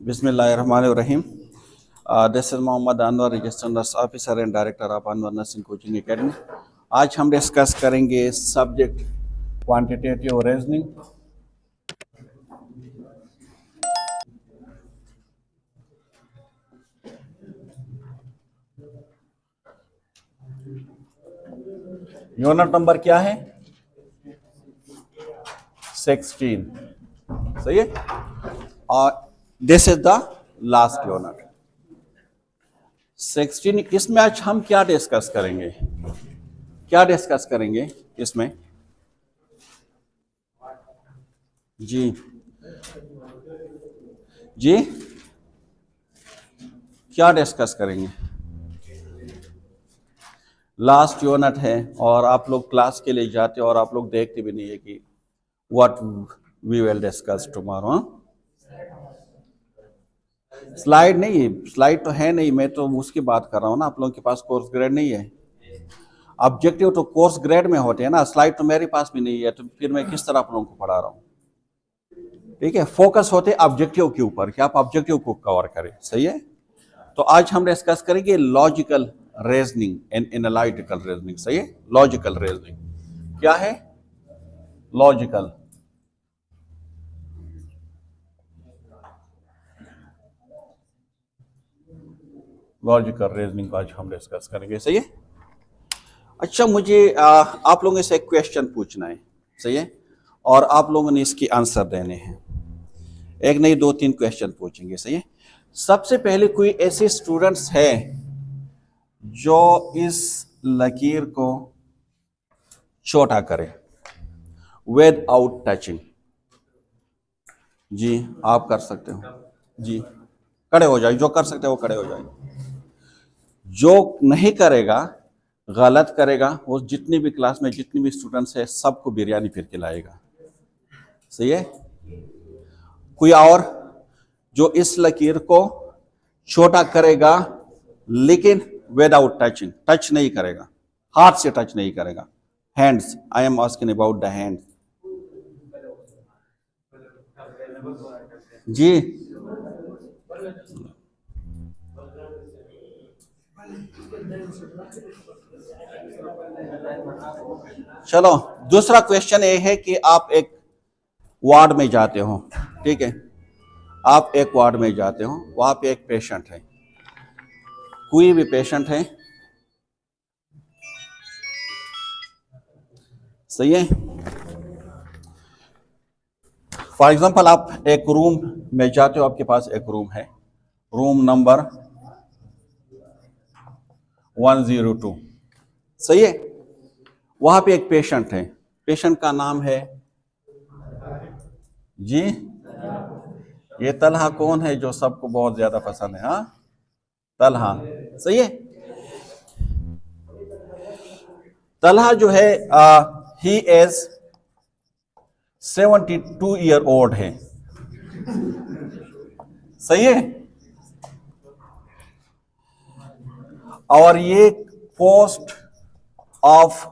Bismillahirrahmanirrahim. This is Mohammad Anwar, registered nurse officer and director of Anwar Nursing Coaching Academy. आज हम discuss करेंगे subject quantitative reasoning. Unit number क्या है? 16। सही है। और this is the last unit 16। इसमें आज हम क्या डिस्कस करेंगे? इसमें जी क्या डिस्कस करेंगे? लास्ट यूनिट है और आप लोग क्लास के लिए जाते हो और आप लोग देखते भी नहीं है कि what we will discuss tomorrow. Slide नहीं, स्लाइड तो है नहीं, मैं तो उसकी बात कर रहा हूँ ना। आप लोगों के पास कोर्स ग्रेड नहीं है। ऑब्जेक्टिव तो कोर्स ग्रेड में होते हैं ना, स्लाइड तो मेरे पास भी नहीं है, तो फिर मैं किस तरह आप लोगों को पढ़ा रहा हूँ? ठीक है, फोकस होते ऑब्जेक्टिव के ऊपर कि आप ऑब्जेक्टिव को कवर करें। सही है। तो आज हम डिस्कस करेंगे logical reasoning and analytical reasoning. सही है। लॉजिकल रीजनिंग क्या है? लॉजिकल रीजनिंग को आज हम डिस्कस करेंगे। सही है। अच्छा, मुझे आप लोगों से एक क्वेश्चन पूछना है। सही है। और आप लोगों ने इसकी आंसर देने हैं। एक नहीं, 2-3 क्वेश्चन पूछेंगे। सही है। सबसे पहले कोई ऐसे स्टूडेंट्स है जो इस लकीर को छोटा करे विद आउट टचिंग? जी आप कर सकते हो। जी खड़े हो जाए, जो कर सकते हो वो खड़े हो जाए। जो नहीं करेगा, गलत करेगा, वो जितनी भी क्लास में जितनी भी स्टूडेंट्स है सबको बिरयानी फिर के लाएगा। सही है। कोई और जो इस लकीर को छोटा करेगा लेकिन विदाउट टचिंग, टच नहीं करेगा, हाथ से टच नहीं करेगा। Hands, I am asking about the hand. जी चलो, दूसरा क्वेश्चन ये है कि आप एक वार्ड में जाते हो। ठीक है, आप एक वार्ड में जाते हो, वहां पे एक पेशेंट है, कोई भी पेशेंट है। सही है। फॉर एग्जांपल आप एक रूम में जाते हो, आपके पास एक रूम है, रूम नंबर 102। सही है। वहां पे एक पेशेंट है, पेशेंट का नाम है जी, ये तलहा कौन है जो सबको बहुत ज्यादा पसंद है? हाँ, तलहा। सही है। तलहा जो है ही इज 72 ईयर ओल्ड है। सही है। और ये पोस्ट ऑफ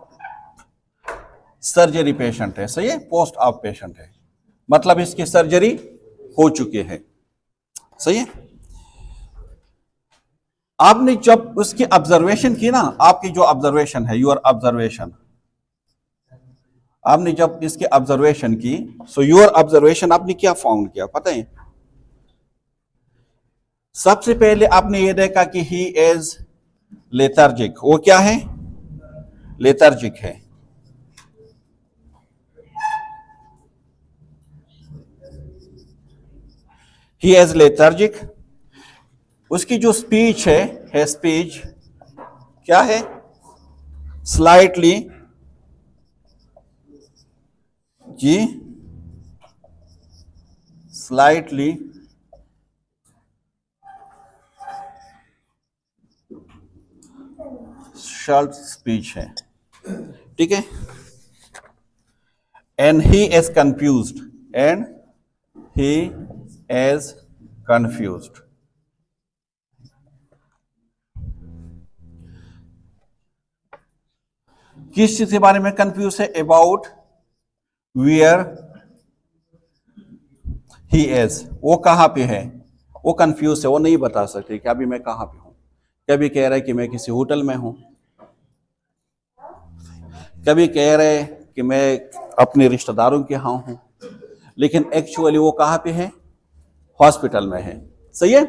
सर्जरी पेशेंट है। सही है। पोस्ट ऑफ पेशेंट है, मतलब इसकी सर्जरी हो चुकी है। सही है। आपने जब उसकी ऑब्जर्वेशन की ना, आपकी जो ऑब्जर्वेशन है, योर ऑब्जर्वेशन, आपने जब इसकी ऑब्जर्वेशन की, सो योर ऑब्जर्वेशन आपने क्या फाउंड किया पता है? सबसे पहले आपने ये देखा कि ही इज लेथार्जिक। वो क्या है? लेथार्जिक है। ही इज लेथार्जिक। उसकी जो स्पीच है स्पीच क्या है? स्लाइटली जी, स्लाइटली शॉर्ट स्पीच है। ठीक है। And he is confused, and he is confused. किस चीज के बारे में कंफ्यूज है? अबाउट वेयर ही इज, वो कहां पे है, वो कंफ्यूज है, वो नहीं बता सकते कि अभी मैं कहाँ पे हूँ। कभी कह रहे कि मैं किसी होटल में हूँ, कभी कह रहे कि मैं अपने रिश्तेदारों के यहाँ हूँ, लेकिन एक्चुअली वो कहाँ पे है? हॉस्पिटल में है। सही है।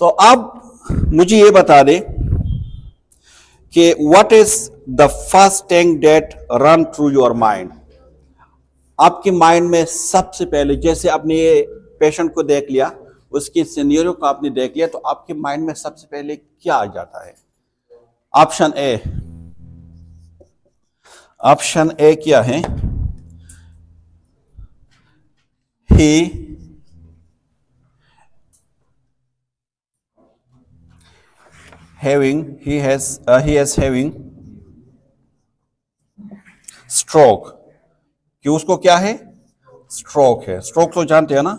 तो अब मुझे ये बता दे कि what is the first thing that run through your mind. आपके माइंड में सबसे पहले, जैसे आपने ये पेशेंट को देख लिया, उसकी सिनेरियो को आपने देख लिया, तो आपके माइंड में सबसे पहले क्या आ जाता है? ऑप्शन ए क्या है? he has having stroke, कि उसको क्या है? स्ट्रोक है। स्ट्रोक तो जानते हैं ना,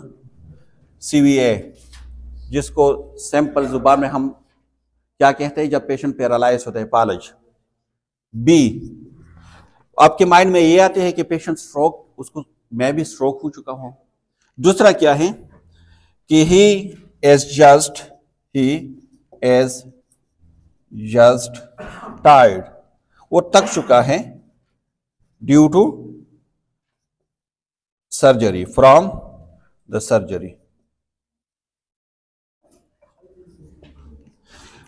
CVA, जिसको सिंपल जुबान में हम क्या कहते हैं जब पेशेंट पैरालाइज होता है? पालज। बी, आपके माइंड में ये आते हैं कि पेशेंट स्ट्रोक, उसको मैं भी स्ट्रोक हो चुका हूं। दूसरा क्या है कि he is just tired, वो थक चुका है due to surgery, from the surgery.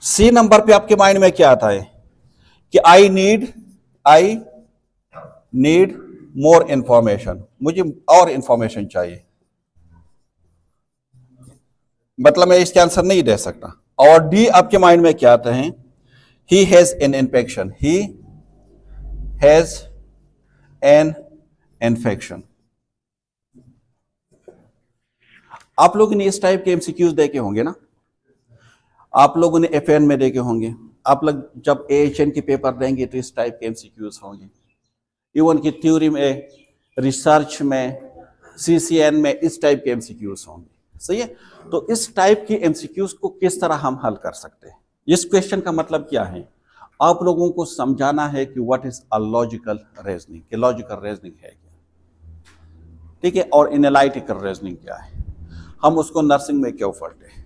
C number पे आपके माइंड में क्या आता है कि आई नीड मोर इंफॉर्मेशन, मुझे और इंफॉर्मेशन चाहिए, मतलब मैं इसके आंसर नहीं दे सकता। और डी आपके माइंड में क्या आता है? He has an infection, he has an infection. आप लोगों ने इस टाइप के एमसीक्यूज देखे होंगे ना, आप लोगों ने FN में देखे होंगे, आप लोग जब AHN के पेपर देंगे तो इस टाइप के एमसीक्यूज होंगे। इवन की थ्योरी में, रिसर्च में, CCN में इस टाइप के एमसीक्यूज होंगे। सही है। तो इस टाइप की एमसीक्यूज को किस तरह हम हल कर सकते हैं? इस क्वेश्चन का मतलब क्या है? आप लोगों को समझाना है कि what is a logical reasoning, कि लॉजिकल रीजनिंग है क्या, ठीक है, और एनालिटिकल रीजनिंग क्या है, हम उसको नर्सिंग में क्यों पढ़ते हैं।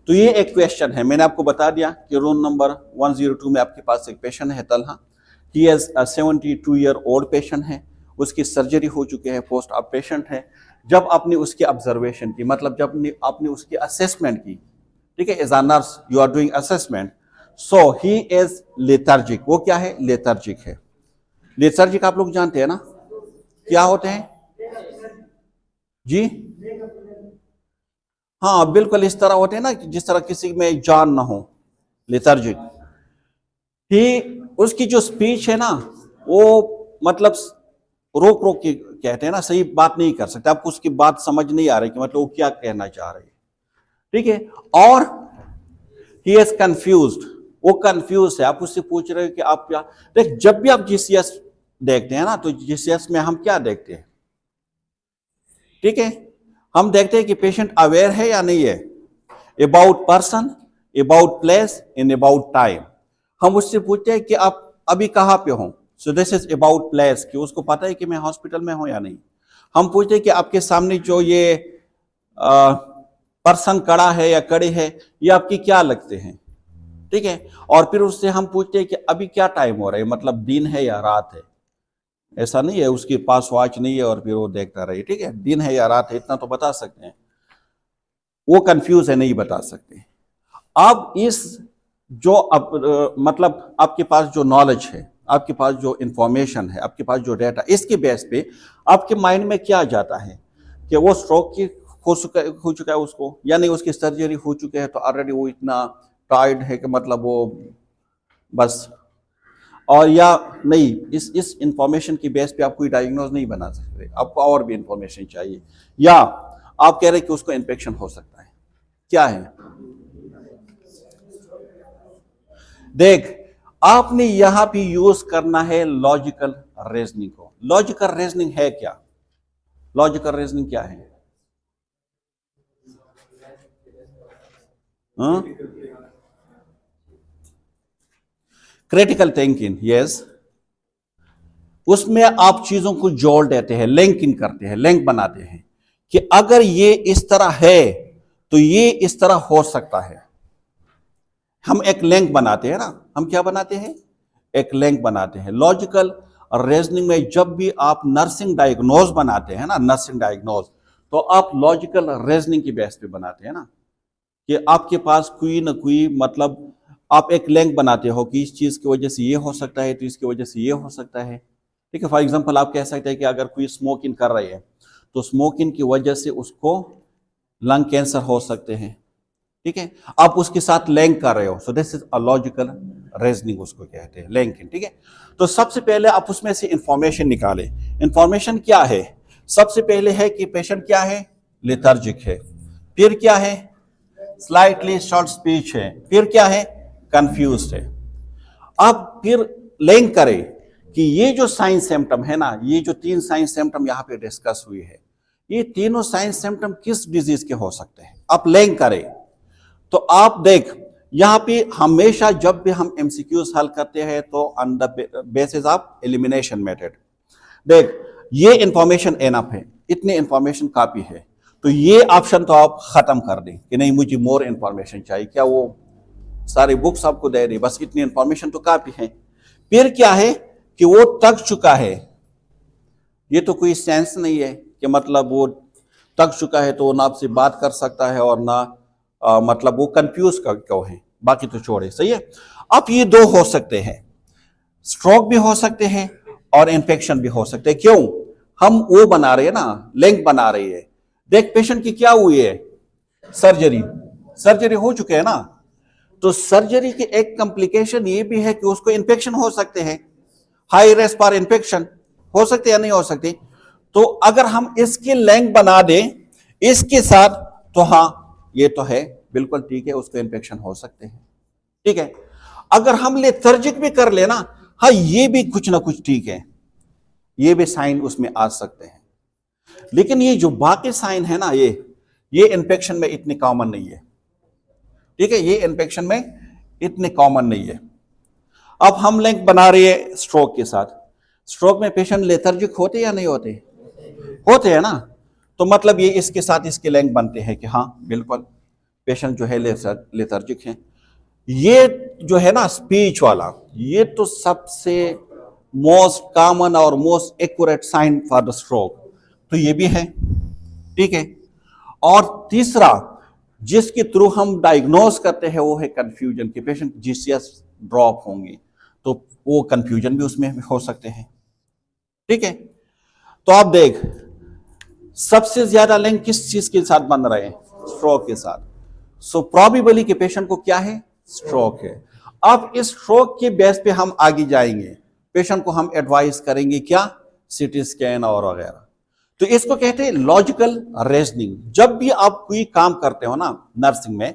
तो ये एक क्वेश्चन है। मैंने आपको बता दिया कि रोल नंबर 102 में आपके पास एक पेशेंट है Talha, he has 72 year old patient है, उसकी सर्जरी हो चुकी है, पोस्ट ऑप पेशेंट है। जब आपने उसकी ऑब्जर्वेशन की, मतलब जब आपने उसकी असेसमेंट की, ठीक है, as a nurse you are doing assessment, so he is lethargic. वो क्या है? लेथार्जिक है। लेथार्जिक आप लोग जानते हैं ना क्या होते हैं जी? हाँ बिल्कुल, इस तरह होते हैं ना जिस तरह किसी में जान ना हो, लेथार्जिक। ही, उसकी जो स्पीच है ना, वो मतलब रोक रोक के कहते हैं ना, सही बात नहीं कर सकते, आपको उसकी बात समझ नहीं आ रही कि मतलब वो क्या कहना चाह रहे हैं, ठीक है। और ही इज कंफ्यूज्ड, वो कंफ्यूज है। आप उससे पूछ रहे हो कि आप क्या देख, जब भी आप GCS देखते हैं ना, तो GCS में हम क्या देखते हैं, ठीक है, हम देखते हैं कि पेशेंट अवेयर है या नहीं है about person, about place, in about time. हम उससे पूछते हैं कि आप अभी कहाँ पे हो, so this is about place, कि उसको पता है कि मैं हॉस्पिटल में हूं या नहीं। हम पूछते हैं कि आपके सामने जो ये पर्सन खड़ा है या खड़े है, ये आपकी क्या लगते हैं, ठीक है। और फिर उससे हम पूछते हैं कि अभी क्या टाइम हो रहा है, मतलब दिन है या रात है। ऐसा नहीं है उसके पास वॉच नहीं है और फिर वो देखता रहे, ठीक है, दिन है या रात है इतना तो बता सकते हैं। वो कंफ्यूज है, नहीं बता सकते। अब इस जो मतलब आपके पास जो नॉलेज है, आपके पास जो इंफॉर्मेशन है, आपके पास जो डेटा, इसके बेस पे आपके माइंड में क्या जाता है कि वो स्ट्रोक की हो चुका है उसको, या नहीं उसकी सर्जरी हो चुकी है, तो ऑलरेडी वो इतना टायर्ड है कि मतलब वो बस, और या नहीं, इस इंफॉर्मेशन की बेस पे आप कोई डायग्नोज नहीं बना सकते, आपको और भी इंफॉर्मेशन चाहिए, या आप कह रहे कि उसको इन्फेक्शन हो सकता है। क्या है? देख, आपने यहां भी यूज करना है लॉजिकल रीजनिंग को। लॉजिकल रीजनिंग है क्या? लॉजिकल रीजनिंग क्या है? Critical thinking, yes. उसमें आप चीजों को जोड़ देते हैं, लिंकिंग करते हैं, लिंक बनाते हैं कि अगर ये इस तरह है तो ये इस तरह हो सकता है। हम एक लिंक बनाते हैं ना, हम क्या बनाते हैं, एक लिंक बनाते हैं। लॉजिकल रीजनिंग में जब भी आप नर्सिंग डायग्नोज बनाते हैं ना, नर्सिंग डायग्नोज, तो आप लॉजिकल रीजनिंग की बेस पे बनाते हैं ना, कि आपके पास कोई ना कोई मतलब आप एक लिंक बनाते हो कि इस चीज की वजह से ये हो सकता है, तो इसकी वजह से ये हो सकता है। ठीक है, फॉर एग्जांपल आप कह सकते हैं कि अगर कोई स्मोकिंग कर रही है तो स्मोकिंग की वजह से उसको लंग कैंसर हो सकते हैं। ठीक है, आप उसके साथ लिंक कर रहे हो, so this is a logical reasoning उसको कहते हैं, लिंकिंग। ठीक है, तो सबसे पहले आप उसमें से इंफॉर्मेशन निकालें। इंफॉर्मेशन क्या है? सबसे पहले है कि पेशेंट क्या है, लेथर्जिक है। फिर क्या है, स्लाइटली शॉर्ट स्पीच है। फिर क्या है, कंफ्यूज्ड है। अब फिर लिंक करें कि ये जो साइन सिम्टम है ना, ये जो 3 साइन सिम्टम यहां पे डिस्कस हुई है, ये तीनों साइन सिम्टम किस डिजीज के हो सकते हैं, आप लिंक करें। तो आप देख, यहां पे हमेशा जब भी हम एमसीक्यूज हल करते हैं तो on the basis of elimination method, देख ये इंफॉर्मेशन एनफ है, इतनी इंफॉर्मेशन काफी है, तो ये ऑप्शन तो आप खत्म कर दें कि नहीं मुझे मोर इंफॉर्मेशन चाहिए। क्या वो सारी बुक्स आपको दे दी, बस इतनी इंफॉर्मेशन तो काफी है। फिर क्या है कि वो थक चुका है, ये तो कोई सेंस नहीं है कि मतलब वो थक चुका है तो वो ना आपसे बात कर सकता है और ना मतलब वो कंफ्यूज क्यों है, बाकी तो छोड़े, सही है। अब ये दो हो सकते हैं, स्ट्रोक भी हो सकते हैं और इन्फेक्शन भी हो सकते हैं। क्यों? हम वो बना रहे हैं ना, लिंक बना रही है। देख पेशेंट की क्या हुई है, सर्जरी, सर्जरी हो चुके है ना, तो सर्जरी की एक कॉम्प्लिकेशन ये भी है कि उसको इन्फेक्शन हो सकते हैं, हाई रिस्क फॉर इन्फेक्शन हो सकते या नहीं हो सकते। तो अगर हम इसकी लिंक बना दें इसके साथ, तो हाँ ये तो है, बिल्कुल ठीक है, उसको इन्फेक्शन हो सकते हैं। ठीक है, अगर हम लेथर्जिक भी कर लेना, हाँ ये भी कुछ ना कुछ ठीक है, ये भी साइन उसमें आ सकते हैं। लेकिन ये जो बाकी साइन है ना, ये इन्फेक्शन में इतने कॉमन नहीं है। ठीक है, ये इन्फेक्शन में इतने कॉमन नहीं है। अब हम लिंक बना रहे हैं स्ट्रोक के साथ। स्ट्रोक में पेशेंट लेथर्जिक होते या नहीं होते, होते हैं ना, तो मतलब ये इसके साथ इसके लिंक बनते हैं कि हाँ बिल्कुल पेशेंट जो है लेथर्जिक है। ये जो है ना स्पीच वाला, ये तो सबसे मोस्ट कॉमन और most accurate sign for the stroke, तो ये भी है। ठीक है, और तीसरा जिसके थ्रू हम डायग्नोस करते हैं वो है कंफ्यूजन, के पेशेंट जीसीएस ड्रॉप होंगे, तो वो कंफ्यूजन भी उसमें हो सकते हैं। ठीक है, तो आप देख सबसे ज्यादा लिंक किस चीज के साथ बन रहे हैं, स्ट्रोक के साथ। सो प्रोबेबली के पेशेंट को क्या है, स्ट्रोक है। अब इस स्ट्रोक के बेस पे हम आगे जाएंगे, पेशेंट को हम एडवाइस करेंगे क्या, सीटी स्कैन और वगैरह। तो इसको कहते हैं लॉजिकल रीजनिंग। जब भी आप कोई काम करते हो ना नर्सिंग में,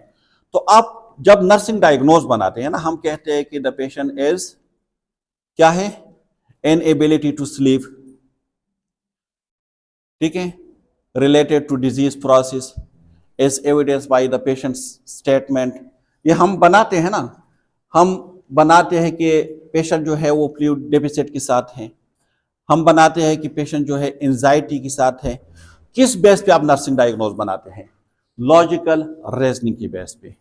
तो आप जब नर्सिंग डायग्नोज बनाते हैं ना, हम कहते हैं कि द पेशेंट इज क्या है, इनएबिलिटी टू स्लीप। ठीक है, related to disease process is evidence by the patient statement. ये हम बनाते हैं ना, हम बनाते हैं कि पेशेंट जो है वो फ्लूइड डेफिसिट के साथ है, हम बनाते हैं कि पेशेंट जो है एंजाइटी के साथ है। किस बेस पे आप नर्सिंग डायग्नोज बनाते हैं, लॉजिकल रीजनिंग की बेस पे।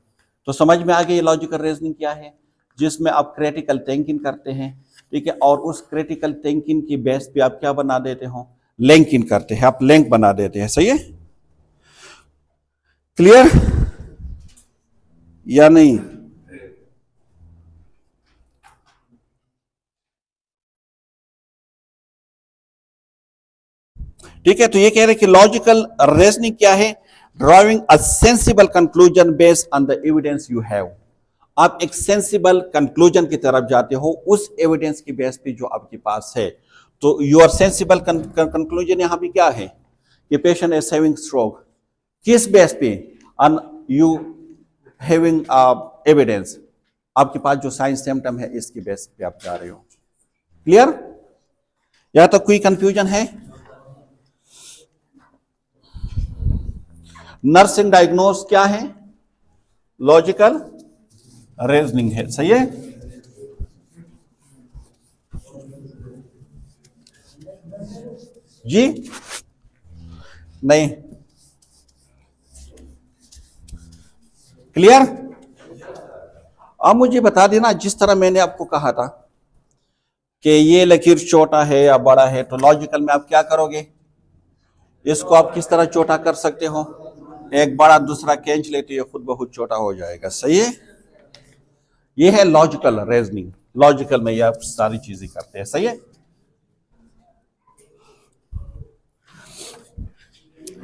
तो समझ में आ गई लॉजिकल रीजनिंग क्या है, जिसमें आप क्रिटिकल थिंकिंग करते हैं। ठीक है, और उस क्रिटिकल थिंकिंग की बेस पे आप क्या बना देते हो, लिंकिंग करते हैं, आप लिंक बना देते हैं। सही है, क्लियर या नहीं? ठीक है, तो ये कह रहे कि लॉजिकल रीजनिंग क्या है, driving a sensible conclusion based on the evidence you have. आप एक सेंसिबल कंक्लूजन की तरफ जाते हो उस एविडेंस की बेस पे जो आपके पास है। तो योर सेंसिबल कंक्लूजन यहां पे क्या है कि पेशेंट इज हैविंग स्ट्रोक, किस बेस पे, ऑन यू हैविंग एविडेंस, आपके पास जो साइंस सिम्टम है इसकी बेस पे आप जा रहे हो। क्लियर, यहां तक कोई कंफ्यूजन है? नर्सिंग डायग्नोस क्या है, लॉजिकल रीजनिंग है। सही है, जी नहीं क्लियर? अब मुझे बता देना, जिस तरह मैंने आपको कहा था कि ये लकीर छोटा है या बड़ा है, तो लॉजिकल में आप क्या करोगे, इसको आप किस तरह छोटा कर सकते हो, एक बड़ा दूसरा खींच लेते हो, खुद ब खुद छोटा हो जाएगा। सही है? ये है लॉजिकल रीजनिंग। लॉजिकल में ये आप सारी चीजें करते हैं। सही है?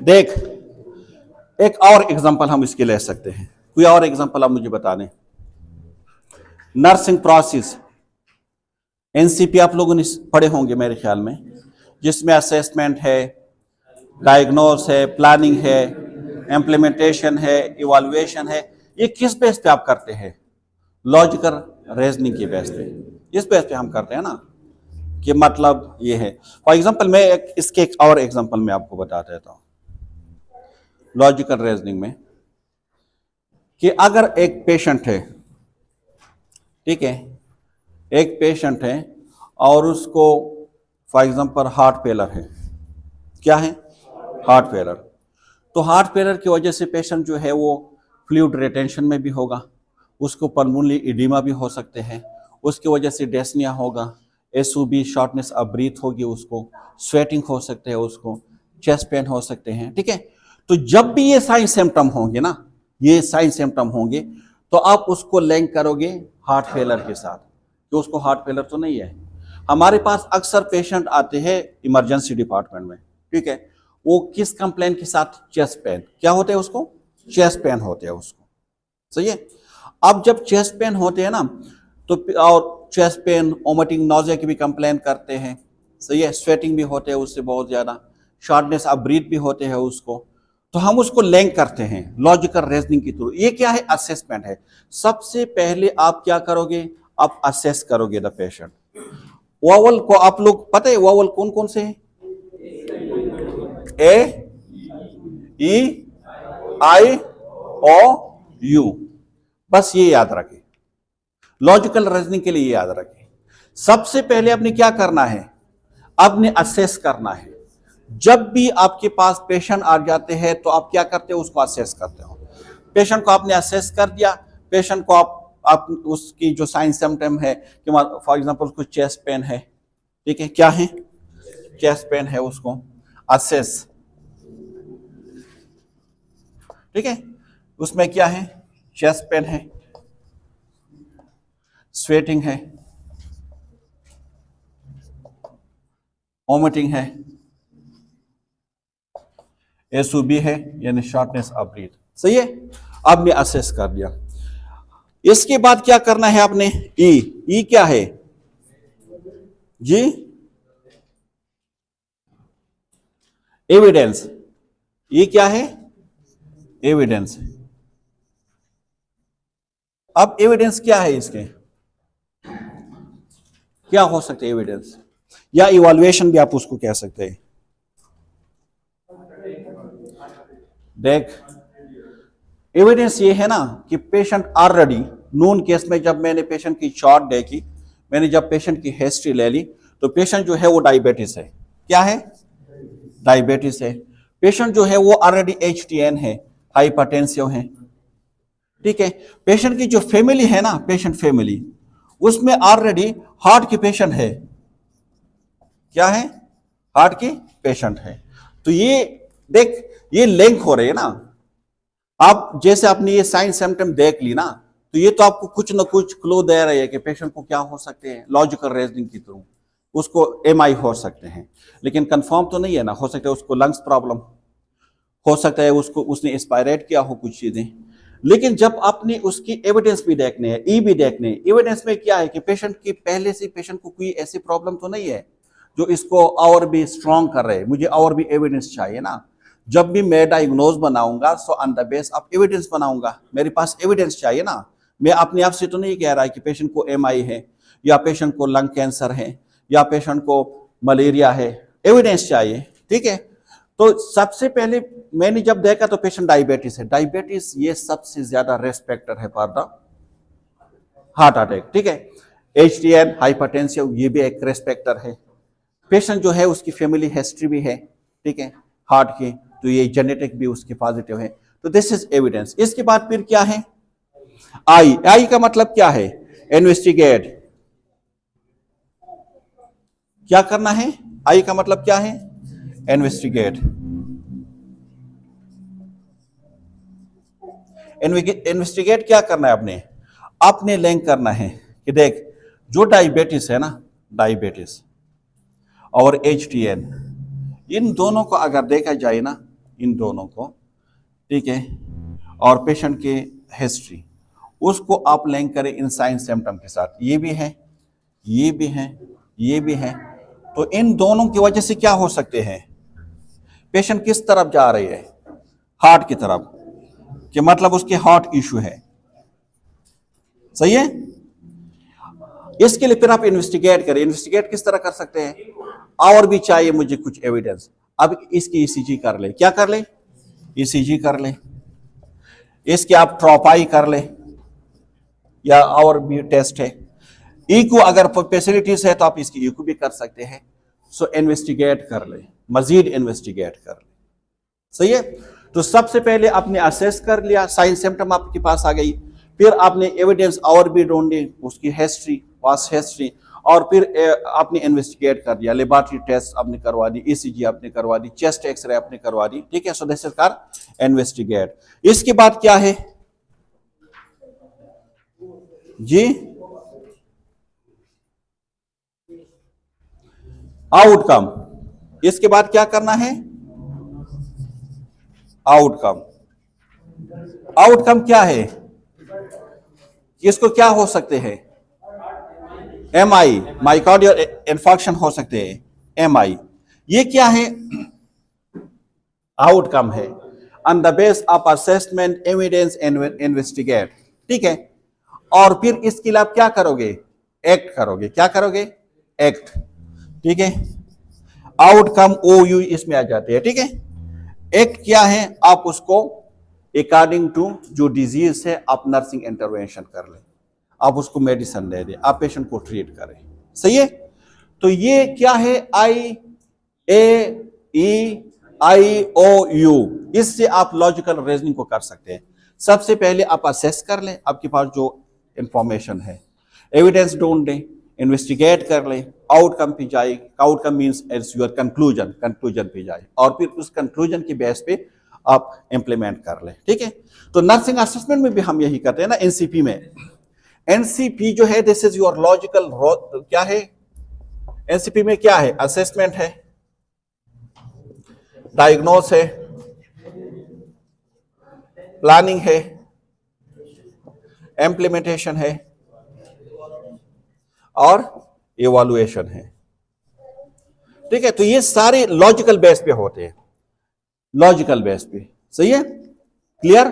देख, एक और एग्जांपल हम इसके ले सकते हैं। कोई और एग्जांपल आप मुझे बता दें। नर्सिंग प्रोसेस, एनसीपी आप लोगों ने पढ़े होंगे मेरे ख्याल में, जिसमें असेसमेंट है, डायग्नोस है, प्लानिंग है, इम्प्लीमेंटेशन है, इवैल्यूएशन है। ये किस बेस पे आप करते हैं? लॉजिकल रीजनिंग के बेस पे। इस बेस पे हम करते हैं ना, कि मतलब ये है। फॉर एग्जांपल मैं इसके एक और एग्जांपल में आपको बता देता हूं लॉजिकल रीजनिंग में, कि अगर एक पेशेंट है, ठीक है, एक पेशेंट है और उसको फॉर एग्जांपल हार्ट फेलर है। क्या है? Heart failure. तो हार्ट फेलर की वजह से पेशेंट जो है वो फ्लूइड रिटेंशन में भी होगा, उसको पल्मोनरी एडिमा भी हो सकते हैं, उसकी वजह से डेस्निया होगा, एसओबी शॉर्टनेस ऑफ ब्रीथ होगी, उसको स्वेटिंग हो सकते हैं, उसको चेस्ट पेन हो सकते हैं। ठीक है? तो जब भी ये साइन सिम्टम होंगे ना, ये साइन सिम्टम होंगे, तो आप उसको लिंक करोगे हार्ट फेलर के साथ, कि उसको हार्ट फेलर तो नहीं है। हमारे पास अक्सर पेशेंट आते हैं इमरजेंसी डिपार्टमेंट में, ठीक है, वो किस कंप्लेन के साथ? Chest pain. क्या होते हैं उसको? चेस्ट पेन होते हैं उसको। सही है? अब जब चेस्ट पेन होते हैं ना, तो और चेस्ट पेन, वोमिटिंग, नोजिया की भी कंप्लेन करते हैं। सही है? स्वेटिंग भी होते हैं उससे बहुत ज्यादा, शॉर्टनेस ऑफ ब्रीथ भी होते हैं उसको। तो हम उसको लिंक करते हैं लॉजिकल रीजनिंग के थ्रू। ये क्या है? असेसमेंट है। सबसे पहले आप क्या करोगे? आप असेस करोगे द पेशेंट। वोवल को आप लोग पता है वोवल कौन कौन से हैं? ए, ई, आई, ओ, यू। बस ये याद रखें, लॉजिकल रीजनिंग के लिए याद रखें। सबसे पहले आपने क्या करना है? आपने असेस करना है। जब भी आपके पास पेशेंट आ जाते हैं तो आप क्या करते हो? उसको असेस करते हो। पेशेंट को आपने असेस कर दिया, पेशेंट को आप उसकी जो साइन सिम्टम है, कि फॉर एग्जांपल उसको चेस्ट पेन है, ठीक है, क्या है? चेस्ट पेन है, उसको असेस, ठीक है, उसमें क्या है? चेस्ट पेन है, स्वेटिंग है, वोमिटिंग है, एसओबी है यानी शॉर्टनेस ऑफ ब्रीथ। सही है? आपने असेस कर दिया। इसके बाद क्या करना है आपने? ई क्या है जी? एविडेंस। ये क्या है? एविडेंस। अब एविडेंस क्या है इसके? क्या हो सकते हैं एविडेंस, या इवैल्यूएशन भी आप उसको कह सकते हैं। देख, एविडेंस ये है ना कि पेशेंट ऑलरेडी नून केस में जब मैंने पेशेंट की चार्ट देखी, मैंने जब पेशेंट की हिस्ट्री ले ली, तो पेशेंट जो है वो डायबिटीज है। क्या है? डायबिटीज है। पेशेंट जो है वो ऑलरेडी HTN है, हाइपरटेंसिव है। ठीक है? पेशेंट की जो फैमिली है ना, पेशेंट फैमिली, उसमें ऑलरेडी हार्ट की पेशेंट है। क्या है? हार्ट की पेशेंट है। तो ये देख, ये लिंक हो रहे है ना। आप जैसे आपने ये साइन सिम्टम देख ली ना, तो ये तो आपको कुछ ना कुछ क्लू दे रही है कि पेशेंट को क्या हो सकते हैं। लॉजिकल रीजनिंग के थ्रू उसको MI हो सकते हैं, लेकिन कंफर्म तो नहीं है ना। हो सकता है उसको लंग्स प्रॉब्लम, हो सकता है उसको उसने एक्सपायरेट किया हो कुछ चीजें। लेकिन जब आपने उसकी एविडेंस भी देखने हैं, ई भी देखने हैं, एविडेंस में क्या है कि पेशेंट की पहले से पेशेंट को कोई ऐसी प्रॉब्लम तो नहीं है जो इसको और भी स्ट्रॉन्ग कर रहे हैं। मुझे और भी एविडेंस चाहिए ना। जब भी मैं डायग्नोज बनाऊंगा so on the base of evidence बनाऊंगा। मेरे पास एविडेंस चाहिए ना। मैं अपने आप से तो नहीं कह रहा है कि पेशेंट को MI है, या पेशेंट को लंग कैंसर है, या पेशेंट को मलेरिया है। एविडेंस चाहिए। ठीक है? तो सबसे पहले मैंने जब देखा तो पेशेंट डायबिटीज है। डायबिटीज ये सबसे ज्यादा रिस्क फैक्टर है फॉर द हार्ट अटैक। ठीक है? HTN, हाइपरटेंसिव, ये भी एक रिस्क फैक्टर है। पेशेंट जो है उसकी फैमिली हिस्ट्री भी है, ठीक है, हार्ट की, तो ये जेनेटिक भी उसकी पॉजिटिव है। तो दिस इज एविडेंस। इसके बाद फिर क्या है? आई, आई का मतलब क्या है? इन्वेस्टिगेट। क्या करना है? आई का मतलब क्या है? इन्वेस्टिगेट। इन्वेस्टिगेट क्या करना है? अपने लिंक करना है कि देख, जो डायबिटीज है ना, डायबिटीज और HTN, इन दोनों को अगर देखा जाए ना, इन दोनों को, ठीक है, और पेशेंट की हिस्ट्री, उसको आप लिंक करें इन साइन सिम्टम के साथ, ये भी है, ये भी है, ये भी है, तो इन दोनों की वजह से क्या हो सकते हैं? पेशेंट किस तरफ जा रही है? हार्ट की तरफ, कि मतलब उसके हार्ट इशू है। सही है? इसके लिए फिर आप इन्वेस्टिगेट करें। इन्वेस्टिगेट किस तरह कर सकते हैं? और भी चाहिए मुझे कुछ एविडेंस। अब इसकी ECG कर ले। क्या कर ले? ECG कर ले। इसके आप ट्रोपाई कर ले, या और भी टेस्ट है। ईको अगर फैसिलिटीज है तो आप इसकी ईको भी कर सकते हैं। सो इन्वेस्टिगेट कर ले, मजीद इन्वेस्टिगेट कर ले। सही है? तो सबसे पहले आपने असेस कर लिया, साइन सिम्टम आपके पास आ गई, फिर आपने एविडेंस और भी ढूंढी, उसकी हिस्ट्री, पास्ट हिस्ट्री, और फिर आपने इन्वेस्टिगेट कर दिया, लेबोरेटरी टेस्ट आपने करवा दी, ECG आपने करवा दी, चेस्ट एक्सरे आपने करवा दी, ठीक है। So this is called investigate. इसके बाद क्या है जी? आउटकम। इसके बाद क्या करना है? आउटकम। आउटकम क्या है? इसको क्या हो सकते हैं? MI, माइकार्डियल इन्फार्क्शन हो सकते हैं, MI। ये क्या है? आउटकम है। On the base of assessment, evidence, investigate, ठीक है। और फिर इसके लिए आप क्या करोगे? एक्ट करोगे। क्या करोगे? एक्ट, ठीक है। आउटकम OU इसमें आ जाते हैं, ठीक है। एक्ट क्या है? आप उसको अकॉर्डिंग टू जो डिजीज है आप नर्सिंग इंटरवेंशन कर लें, आप उसको मेडिसिन दे दें, आप पेशेंट को ट्रीट करें। सही है? तो ये क्या है? IAEIOU। इससे आप लॉजिकल रीजनिंग को कर सकते हैं। सबसे पहले आप असेस कर लें आपके पास जो इंफॉर्मेशन है, एविडेंस ढूंढ लें, इन्वेस्टिगेट कर लें, आउटकम पे जाए। Outcome means it's your conclusion, conclusion पे जाए, और फिर उस कंक्लूजन की बेस पे आप इंप्लीमेंट कर लें, ठीक है। तो नर्सिंग असेसमेंट में भी हम यही करते हैं ना, NCP में। NCP जो है, दिस इज योर लॉजिकल, क्या है NCP में? क्या है? असेसमेंट है, डायग्नोस है, प्लानिंग है, इम्प्लीमेंटेशन है, और इवैल्यूएशन है, ठीक है। तो ये सारे लॉजिकल बेस पे होते हैं, लॉजिकल बेस पे। सही है? क्लियर?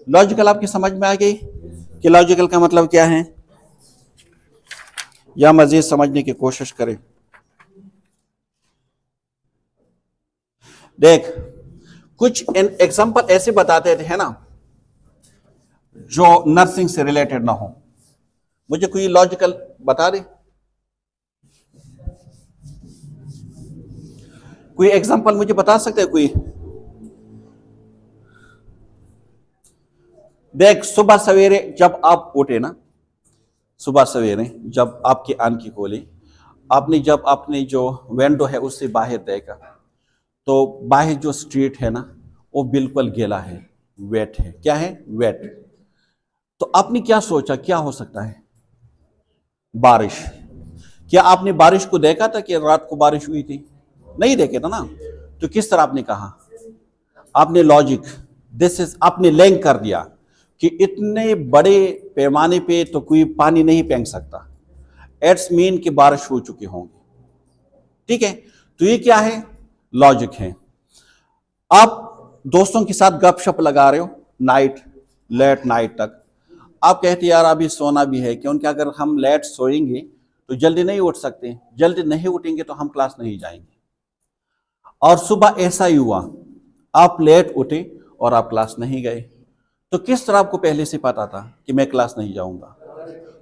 लॉजिकल आपकी समझ में आ गई कि लॉजिकल का मतलब क्या है, या मजीद समझने की कोशिश करें? देख, कुछ एग्जांपल ऐसे बताते थे ना जो नर्सिंग से रिलेटेड ना हो। मुझे कोई लॉजिकल बता दे, कोई एग्जांपल मुझे बता सकते हैं कोई? देख, सुबह सवेरे जब आप उठे ना, सुबह सवेरे जब आपकी आंख की खोली, आपने जब अपनी जो विंडो है उससे बाहर देखा, तो बाहर जो स्ट्रीट है ना वो बिल्कुल गीला है, वेट है। क्या है? वेट। तो आपने क्या सोचा क्या हो सकता है? बारिश। क्या आपने बारिश को देखा था कि रात को बारिश हुई थी? नहीं देखे था ना। तो किस तरह आपने कहा? आपने लॉजिक, दिस इज, आपने लिंक कर दिया कि इतने बड़े पैमाने पे तो कोई पानी नहीं फेंक सकता, इट्स मीन कि बारिश हो चुकी होंगी, ठीक है। तो ये क्या है? लॉजिक है। आप दोस्तों के साथ गपशप लगा रहे हो नाइट, लेट नाइट तक, आप कहते यार अभी सोना भी है, क्योंकि अगर हम लेट सोएंगे तो जल्दी नहीं उठ सकते, जल्दी नहीं उठेंगे तो हम क्लास नहीं जाएंगे। और सुबह ऐसा ही हुआ, आप लेट उठे और आप क्लास नहीं गए। तो किस तरह आपको पहले से पता था कि मैं क्लास नहीं जाऊंगा?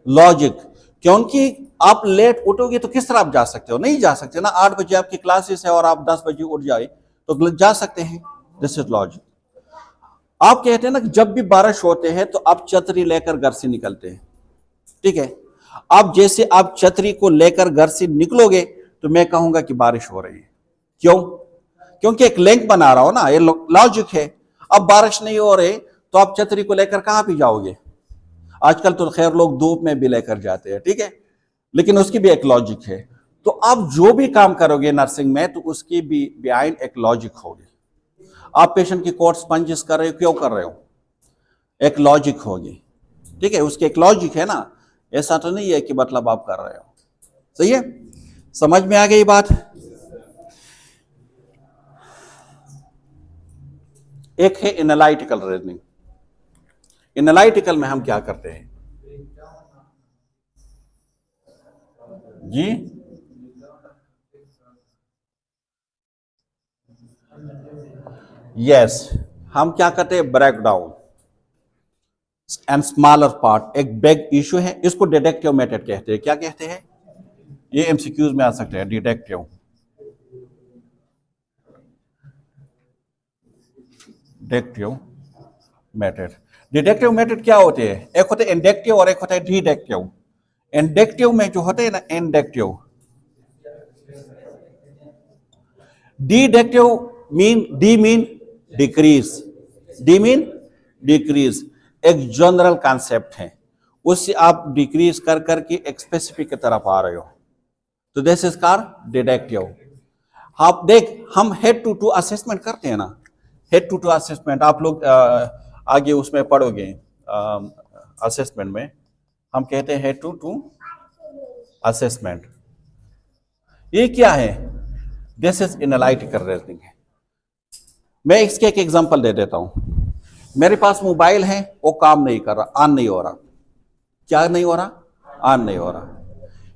लॉजिक। क्योंकि आप लेट उठोगे तो किस तरह आप जा सकते हो? नहीं जा सकते ना। 8 बजे आपकी क्लासेस है और आप 10 बजे उठ जाए तो जा सकते हैं, दिस इज लॉजिक। आप कहते हैं ना कि जब भी बारिश होते हैं तो आप छतरी लेकर घर से निकलते हैं, ठीक है। अब जैसे आप छतरी को लेकर घर से निकलोगे तो मैं कहूंगा कि बारिश हो रही है। क्यों? क्योंकि एक लिंक बना रहा हो ना, ये लॉजिक है। अब बारिश नहीं हो रही तो आप छतरी को लेकर कहां भी जाओगे? आजकल तो खैर लोग धूप में भी लेकर जाते हैं, ठीक है, लेकिन उसकी भी एक लॉजिक है। तो आप जो भी काम करोगे नर्सिंग में तो उसकी भी बिहाइंड एक लॉजिक होगी। आप पेशेंट की कोट स्पंजिस कर रहे हो, क्यों कर रहे हो? एक लॉजिक होगी, ठीक है, उसकी एक लॉजिक है ना। ऐसा तो नहीं है कि मतलब आप कर रहे हो। सही है, समझ में आ गई बात? एक है एनालिटिकल रीजनिंग। एनालिटिकल में हम क्या करते हैं जी? यस, हम क्या करते हैं, break down and smaller part. एक बिग इशू है, इसको डिडक्टिव मेथड कहते हैं। क्या कहते हैं? ये एमसीक्यूज में आ सकते हैं, deductive deductive method. Deductive method क्या होते हैं? एक होते हैं इंडक्टिव और एक होता है डिडक्टिव। इंडक्टिव में जो होते हैं ना, inductive, deductive mean, D mean decrease, D mean decrease. एक जनरल कॉन्सेप्ट है, उससे आप डिक्रीज कर करके एक स्पेसिफिक की तरफ आ रहे हो, तो दिस इज कॉल्ड डिडक्टिव। आप देख, हम हेड टू टू असेसमेंट करते हैं ना, हेड टू टू असेसमेंट आप लोग आगे उसमें पढ़ोगे असेसमेंट में, हम कहते हैं हेड टू टू असेसमेंट। ये क्या है? दिस इज एनालिटिकल रीजनिंग है। मैं इसके एक एग्जांपल दे देता हूं। मेरे पास मोबाइल है, वो काम नहीं कर रहा, ऑन नहीं हो रहा। क्या नहीं हो रहा? ऑन नहीं हो रहा,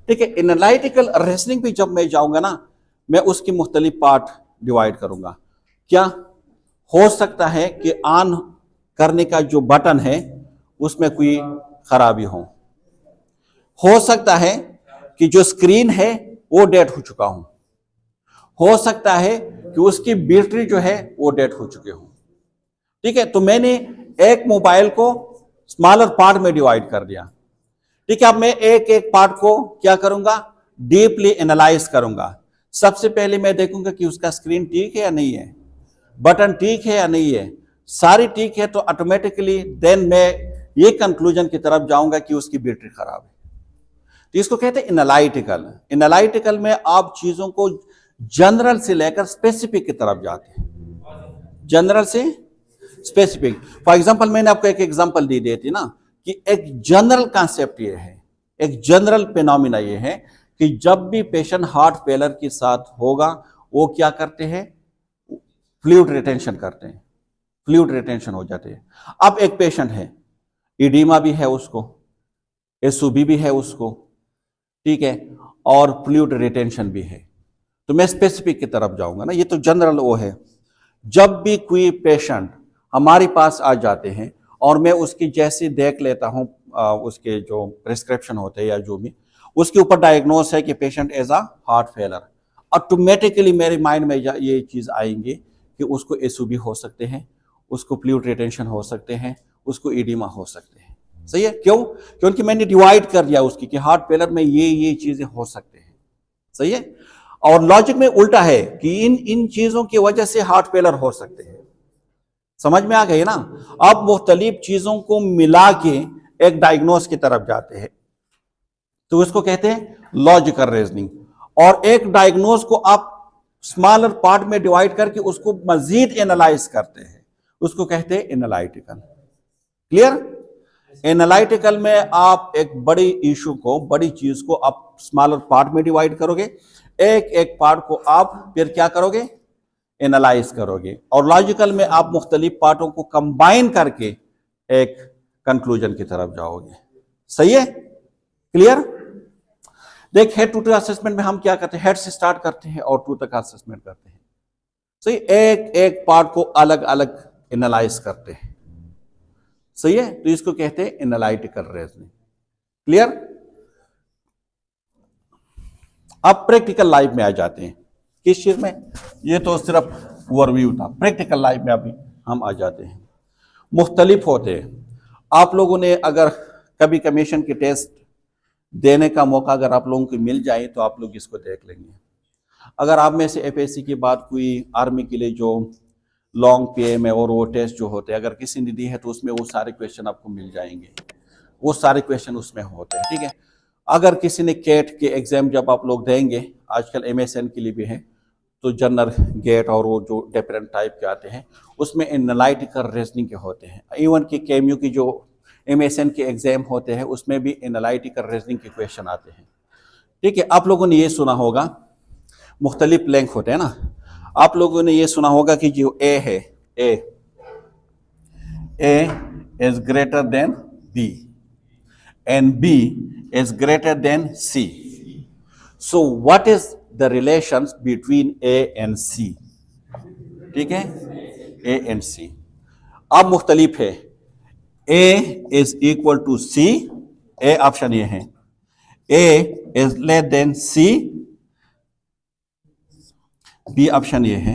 ठीक है। एनालिटिकल रीजनिंग भी जब मैं जाऊंगा ना, मैं उसकी मुख्तलिफ पार्ट डिवाइड करूंगा। क्या हो सकता है कि ऑन करने का जो बटन है उसमें कोई खराबी हो सकता है कि जो स्क्रीन है वो डेड हो चुका हो सकता है कि उसकी बैटरी जो है वो डेड हो चुके हो, ठीक है। तो मैंने एक मोबाइल को स्मॉलर पार्ट में डिवाइड कर दिया, ठीक है। अब मैं एक एक पार्ट को क्या करूंगा, डीपली एनालाइज करूंगा। सबसे पहले मैं देखूंगा कि उसका स्क्रीन ठीक है या नहीं है, बटन ठीक है या नहीं है। सारी ठीक है तो ऑटोमेटिकली देन मैं ये कंक्लूजन की तरफ जाऊंगा कि उसकी बैटरी खराब है। तो इसको कहते हैं एनालिटिकल। एनालिटिकल में आप चीजों को जनरल से लेकर स्पेसिफिक की तरफ जाते हैं, जनरल से स्पेसिफिक। फॉर एग्जांपल, मैंने आपको एक एग्जांपल दी थी ना कि एक जनरल कॉन्सेप्ट ये है, एक जनरल फिनोमिना ये है कि जब भी पेशेंट हार्ट फेलर के साथ होगा वो क्या करते हैं, फ्लूइड रिटेंशन करते हैं, फ्लूइड रिटेंशन हो जाते हैं। अब एक पेशेंट है, इडीमा भी है उसको, एसओबी भी है उसको, ठीक है, और फ्लूइड रिटेंशन भी है, तो मैं स्पेसिफिक की तरफ जाऊंगा ना। ये तो जनरल वो है। जब भी कोई पेशेंट हमारे पास आ जाते हैं और मैं उसकी जैसे देख लेता हूं, उसके जो प्रिस्क्रिप्शन होते हैं या जो भी उसके ऊपर डायग्नोस है कि patient has a heart failure, automatically मेरे माइंड में ये चीज आएंगी कि उसको एसओबी हो सकते हैं, उसको फ्लूइड रिटेंशन हो सकते हैं, उसको एडिमा हो सकते हैं। सही है, क्यों? क्योंकि मैंने डिवाइड कर दिया उसकी कि हार्ट फेलर में ये चीजें हो सकते हैं। सही है। और लॉजिक में उल्टा है कि इन चीजों की वजह से हार्ट फेलर हो सकते हैं। समझ में आ गई ना? आप मुख्तलिफ चीजों को मिला के एक डायग्नोस की तरफ जाते हैं, तो उसको कहते हैं लॉजिकल रीजनिंग। और एक डायग्नोस को आप स्मॉलर पार्ट में डिवाइड करके उसको मजीद एनालाइज करते हैं, उसको कहते हैं एनालिटिकल। क्लियर? एनालिटिकल में आप एक बड़ी इशू को, बड़ी चीज को आप स्मॉलर पार्ट में डिवाइड करोगे, एक एक पार्ट को आप फिर क्या करोगे, एनालाइज करोगे। और लॉजिकल में आप मुख्तलिफ पार्टों को कंबाइन करके एक कंक्लूजन की तरफ जाओगे। सही है? क्लियर? देख, हेड टू टू असेसमेंट में हम क्या करते हैं, हेड से स्टार्ट करते हैं और टू तक असेसमेंट करते हैं। सही, एक एक पार्ट को अलग अलग एनालाइज करते हैं। सही है, तो इसको कहते हैं एनालिटिकल रीजनिंग। क्लियर? अब प्रैक्टिकल लाइफ में आ जाते हैं। किस चीज में? ये तो सिर्फ ओवरव्यू था, प्रैक्टिकल लाइफ में अभी हम आ जाते हैं। मुख्तलिफ होते हैं। आप लोगों ने अगर कभी कमीशन के टेस्ट देने का मौका अगर आप लोगों को मिल जाए तो आप लोग इसको देख लेंगे। अगर आप में से एफएससी के बाद कोई आर्मी के लिए जो लॉन्ग पीएम है और वो टेस्ट जो होते हैं अगर किसी ने दी है तो उसमें वो सारे क्वेश्चन आपको मिल जाएंगे, वो सारे क्वेश्चन उसमें होते हैं, ठीक है। अगर किसी ने कैट के एग्जाम जब आप लोग देंगे, आजकल एमएसएन के लिए भी है, तो जनरल गेट और वो जो डिफरेंट टाइप के आते हैं उसमें एनालिटिकल रीजनिंग के होते हैं। इवन कि केएमयू की जो एमएसएन के एग्जाम होते हैं उसमें भी एनालिटिकल रीजनिंग के क्वेश्चन आते हैं, ठीक है। आप लोगों ने ये सुना होगा मुख्तलिफ लेंथ होते हैं ना, आप लोगों ने ये सुना होगा कि जो ए है, A is greater than B and B is greater than C. So what is the relations between A and C, ठीक है, ए एंड सी। अब मुख्तलिफ है, A is equal to C, A option ये है, A is less than C, B option ये है,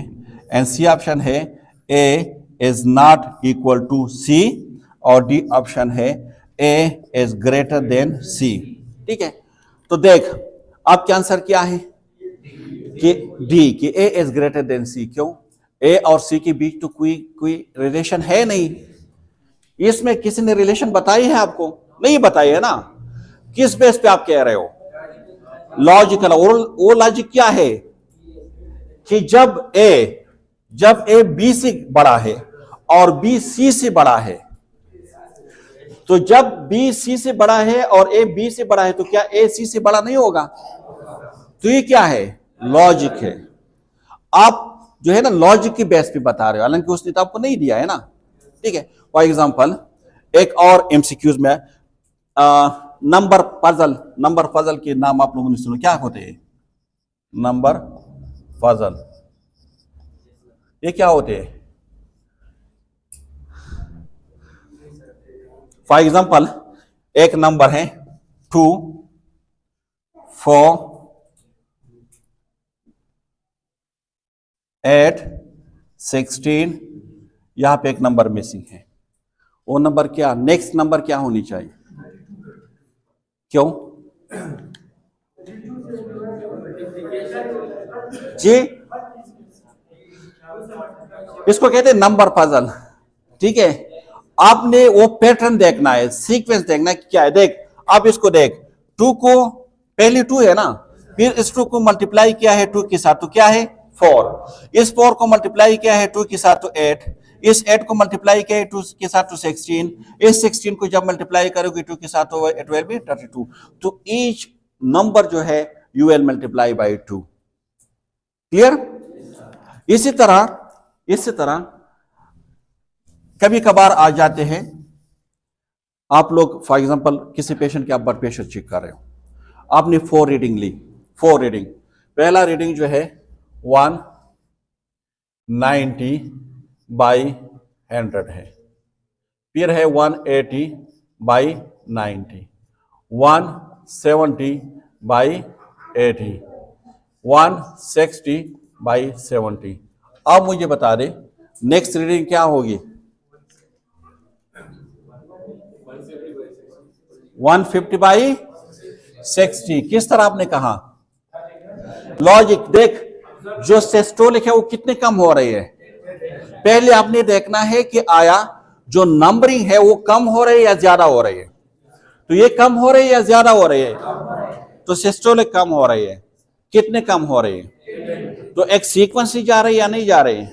and C option है A is not equal to C, और डी ऑप्शन है A is greater than C, ठीक है। तो देख आपका आंसर क्या है कि डी, कि ए इज ग्रेटर देन सी। क्यों? ए और सी के बीच तो कोई रिलेशन है नहीं। इसमें किसी ने रिलेशन बताई है आपको? नहीं बताई है ना। किस बेस पे आप कह रहे हो? लॉजिकल। और वो लॉजिक क्या है कि जब ए बी से बड़ा है और बी सी से बड़ा है, तो जब बी सी से बड़ा है और ए बी से बड़ा है तो क्या ए सी से बड़ा नहीं होगा? तो ये क्या है? लॉजिक है। आप जो है ना लॉजिक की बेस पे बता रहे हो, हालांकि उसने तो आपको नहीं दिया है ना, ठीक है। फॉर एग्जांपल एक और एमसीक्यूज में नंबर पजल के नाम आप लोगों ने सुना, क्या होते हैं नंबर पजल? ये क्या होते हैं? फॉर एग्जांपल एक नंबर है 2, 4, 8, 16, यहां पे एक नंबर मिसिंग है। वो नंबर क्या, नेक्स्ट नंबर क्या होनी चाहिए? क्यों जी? इसको कहते हैं नंबर पजल, ठीक है। आपने वो पैटर्न देखना है, सीक्वेंस देखना है, क्या है। देख आप इसको देख, 2 को पहले 2 है ना, फिर इस 2 को मल्टीप्लाई किया है 2 के साथ तो क्या है 4, इस 4 को मल्टीप्लाई किया है 2 के साथ तो 8, इस 8 को मल्टीप्लाई किया है 2 के साथ तो 16, इस 16 को जब मल्टीप्लाई करोगे 2 के साथ तो इट विल बी 32। तो ईच नंबर जो है you will multiply by 2। Clear? इसी तरह कभी कभार आ जाते हैं आप लोग, फॉर एग्जांपल किसी पेशेंट की आप ब्लड प्रेशर चेक कर रहे हो, आपने 4 रीडिंग ली, 4 रीडिंग, पहला रीडिंग जो है 190/100 है, फिर है 180/90, 170/80, 160/70। अब मुझे बता दे नेक्स्ट रीडिंग क्या होगी? 150/60। किस तरह आपने कहा? लॉजिक देख, जो सिस्टोलिक है वो कितने कम हो रही है, पहले आपने देखना है कि आया जो नंबरिंग है वो कम हो रही है या ज्यादा हो रही है। तो ये कम हो रही है या ज्यादा हो रही है? तो सिस्टोलिक कम हो रही है। कितने कम हो रही है? तो एक सीक्वेंस ही जा रही है या नहीं जा रही है?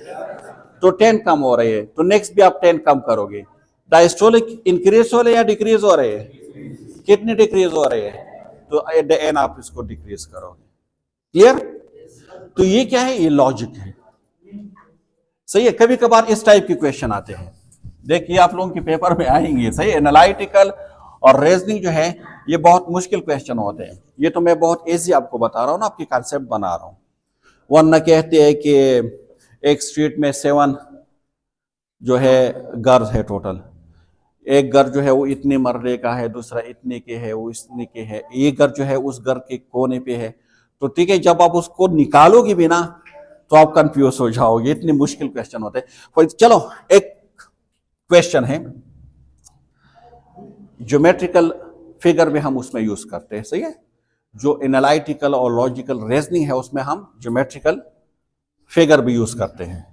तो 10 कम हो रही है, तो नेक्स्ट भी आप 10 कम करोगे। डायस्टोलिक इंक्रीज हो रही है या डिक्रीज हो रही है? कितनी डिक्रीज हो रही है? तो एट द एंड आप इसको डिक्रीज करोगे। क्लियर? तो ये क्या है? ये लॉजिक है, सही है। कभी कभार इस टाइप के क्वेश्चन आते हैं, देखिए आप लोगों के पेपर में आएंगे, सही। एनालिटिकल और रीजनिंग जो है ये बहुत मुश्किल क्वेश्चन होते हैं। ये तो मैं बहुत इजी आपको बता रहा हूं ना, आपकी कॉन्सेप्ट बना रहा हूं। वरना कहते हैं कि एक स्ट्रीट में 7 जो है घर है टोटल, एक घर जो है वो इतने मरले का है, दूसरा इतने के है, वो इतने के है, ये घर जो है उस घर के कोने पे है। तो ठीक है, जब आप उसको निकालोगे भी ना तो आप कंफ्यूज हो जाओगे, इतने मुश्किल क्वेश्चन होते हैं। चलो एक क्वेश्चन है, ज्योमेट्रिकल फिगर में हम उसमें यूज करते हैं, सही है। जो एनालिटिकल और लॉजिकल रीजनिंग है उसमें हम ज्योमेट्रिकल फिगर भी यूज करते हैं।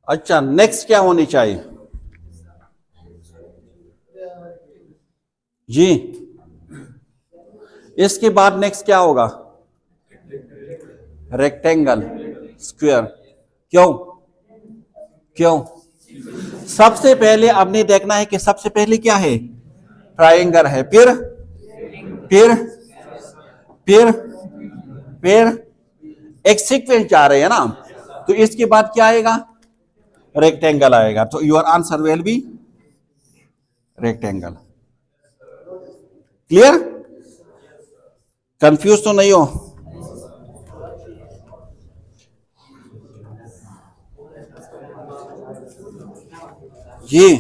अच्छा, नेक्स्ट क्या होनी चाहिए जी? इसके बाद नेक्स्ट क्या होगा? Rectangle, square. क्यों? क्यों? सबसे पहले आपने देखना है कि सबसे पहले क्या है? ट्रायंगल है, फिर फिर फिर फिर एक सीक्वेंस जा रहे हैं ना, तो इसके बाद क्या आएगा? रेक्टेंगल आएगा। तो your answer will be rectangle. Clear? Confuse तो नहीं हो? जी।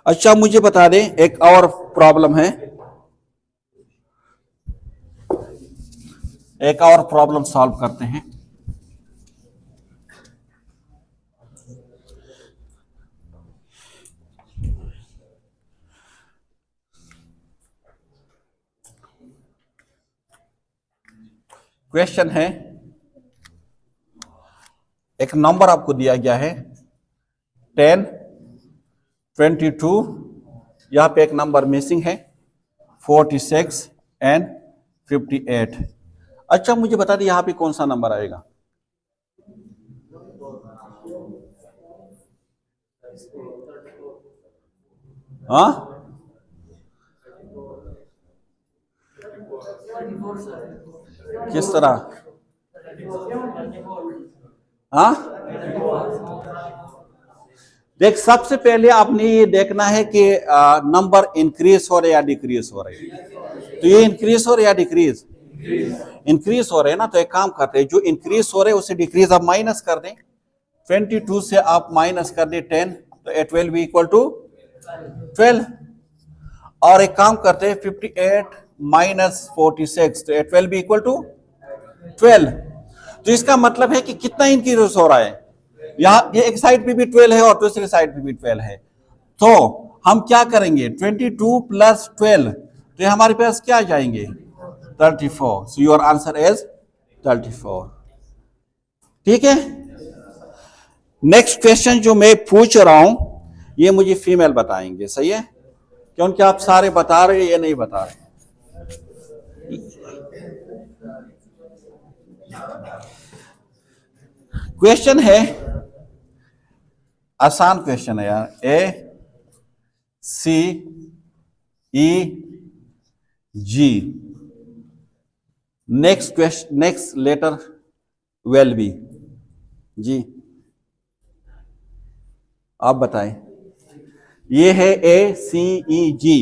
अच्छा, मुझे बता दें, एक और प्रॉब्लम है, एक और प्रॉब्लम सॉल्व करते हैं। क्वेश्चन है, एक नंबर आपको दिया गया है 10, 22, यहां पे एक नंबर मिसिंग है 46 एंड 58। अच्छा, मुझे बता दें यहां पे कौन सा नंबर आएगा? हाँ, किस तरह? हाँ, देख, सबसे पहले आपने ये देखना है कि नंबर इंक्रीज हो रहे या डिक्रीज हो रहे। तो ये इंक्रीज हो रहे या डिक्रीज? इंक्रीज हो रहे हैं ना, तो एक काम करते हैं, जो इंक्रीज हो रहे हैं उसे डिक्रीज आप माइनस कर दें। 22 से आप माइनस कर दें 10, तो it will be equal to 12। और एक काम करते हैं, 58 माइनस 46, तो it will be equal to 12। तो इसका मतलब है कि कितना इंक्रीज हो रहा है? यहां ये एक साइड पे भी 12 है और दूसरी साइड पे भी 12 है। तो हम क्या करेंगे? 22 प्लस 12, तो हमारे पास क्या जाएंगे? 34। So your answer is 34। ठीक है। नेक्स्ट क्वेश्चन जो मैं पूछ रहा हूं, ये मुझे फीमेल बताएंगे, सही है? क्योंकि आप सारे बता रहे हैं, ये नहीं बता रहे। क्वेश्चन है, आसान क्वेश्चन है यार। A C E G, next question, next letter will be G. आप बताएं। ये है ए C E G,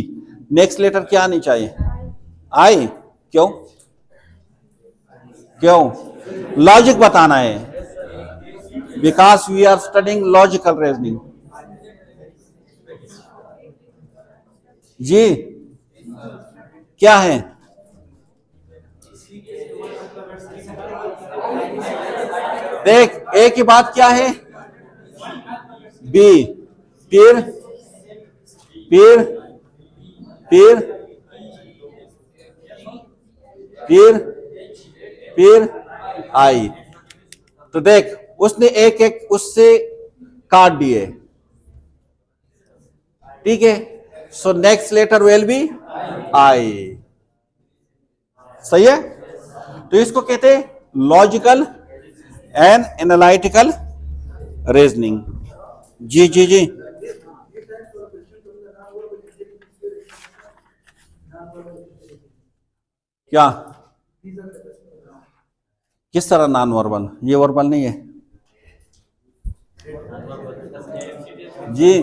next letter क्या आनी चाहिए? आई। क्यों? क्यों? लॉजिक बताना है, because we are studying logical reasoning. जी, क्या है? देख, ए की बात क्या है? बी, फिर फिर फिर फिर फिर आई। तो देख, उसने एक एक उससे काट दिए, ठीक है। So next letter will be I. सही है। तो इसको कहते हैं लॉजिकल एंड एनालिटिकल रीजनिंग। जी जी जी। क्या? किस तरह नॉन वर्बल? ये वर्बल नहीं है। जी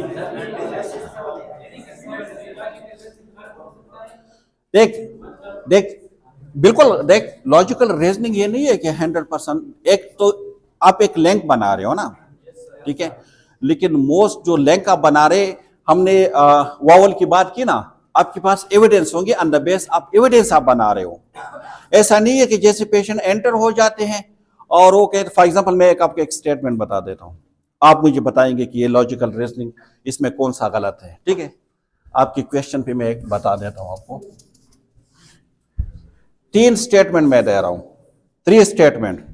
देख देख बिल्कुल देख, लॉजिकल रीजनिंग ये नहीं है कि 100%। एक तो आप एक लिंक बना रहे हो ना, ठीक है, लेकिन मोस्ट जो लिंक आप बना रहे, हमने वावल की बात की ना, आपके पास एविडेंस होंगे, ऑन द बेस आप एविडेंस आप बना रहे हो। ऐसा नहीं है कि जैसे पेशेंट एंटर हो जाते हैं और वो कहते, फॉर एग्जांपल मैं आपको एक स्टेटमेंट बता देता हूं, आप मुझे बताएंगे कि ये लॉजिकल रीजनिंग इसमें कौन सा गलत है, ठीक है। आपकी क्वेश्चन पे मैं एक बता देता हूं आपको। 3 स्टेटमेंट मैं दे रहा हूं, 3 statement.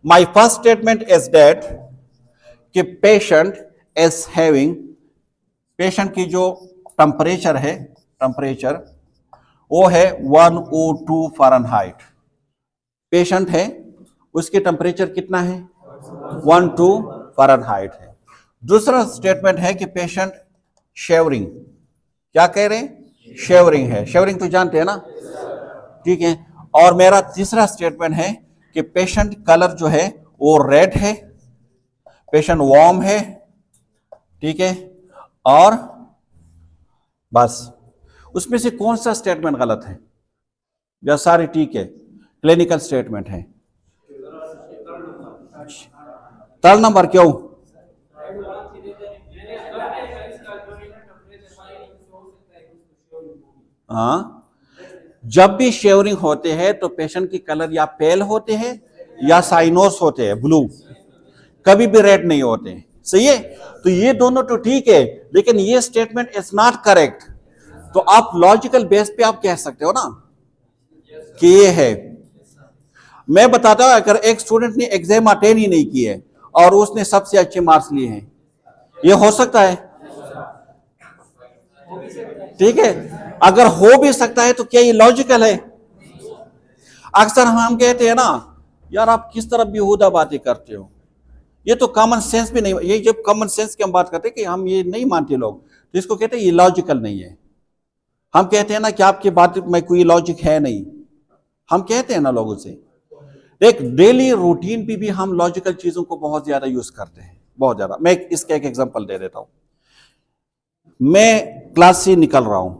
My first statement is that कि पेशेंट इज हैविंग, पेशेंट की जो टेम्परेचर है, टेम्परेचर वो है 102 फ़ारेनहाइट। पेशेंट है, उसकी टेम्परेचर कितना है? 102 फ़ारेनहाइट है। दूसरा स्टेटमेंट है कि पेशेंट शेवरिंग, क्या कह रहे हैं? शेवरिंग है। शेवरिंग तो जानते हैं ना, ठीक है। और मेरा तीसरा स्टेटमेंट है कि पेशेंट कलर जो है वो रेड है, पेशेंट वार्म है, ठीक है। और बस, उसमें से कौन सा स्टेटमेंट गलत है? या सारे ठीक है? क्लिनिकल स्टेटमेंट है। थर्ड नंबर क्यों? हाँ, जब भी शेवरिंग होते हैं तो पेशेंट की कलर या पेल होते हैं या साइनोस होते हैं, ब्लू, कभी भी रेड नहीं होते, सही है। तो ये दोनों तो ठीक है, लेकिन ये स्टेटमेंट इज नॉट करेक्ट। तो आप लॉजिकल बेस पे आप कह सकते हो ना कि ये है। मैं बताता हूं, अगर एक स्टूडेंट ने एग्जाम अटेंड ही नहीं की है और उसने सबसे अच्छे मार्क्स लिए हैं, ये हो सकता है, ठीक है। अगर हो भी सकता है तो क्या ये लॉजिकल है? अक्सर हम कहते हैं ना, यार आप किस तरह बेहुदा बातें करते हो, ये तो कॉमन सेंस भी नहीं। ये जब कॉमन सेंस की हम बात करते हैं कि हम ये नहीं मानते लोग, तो इसको कहते हैं ये लॉजिकल नहीं है। हम कहते हैं ना कि आपकी बात में कोई लॉजिक है नहीं, हम कहते हैं ना लोगों से। एक डेली रूटीन पे भी हम लॉजिकल चीजों को बहुत ज्यादा यूज करते हैं, बहुत ज्यादा। मैं इसका एक एग्जांपल दे देता हूं। मैं क्लास से निकल रहा हूं,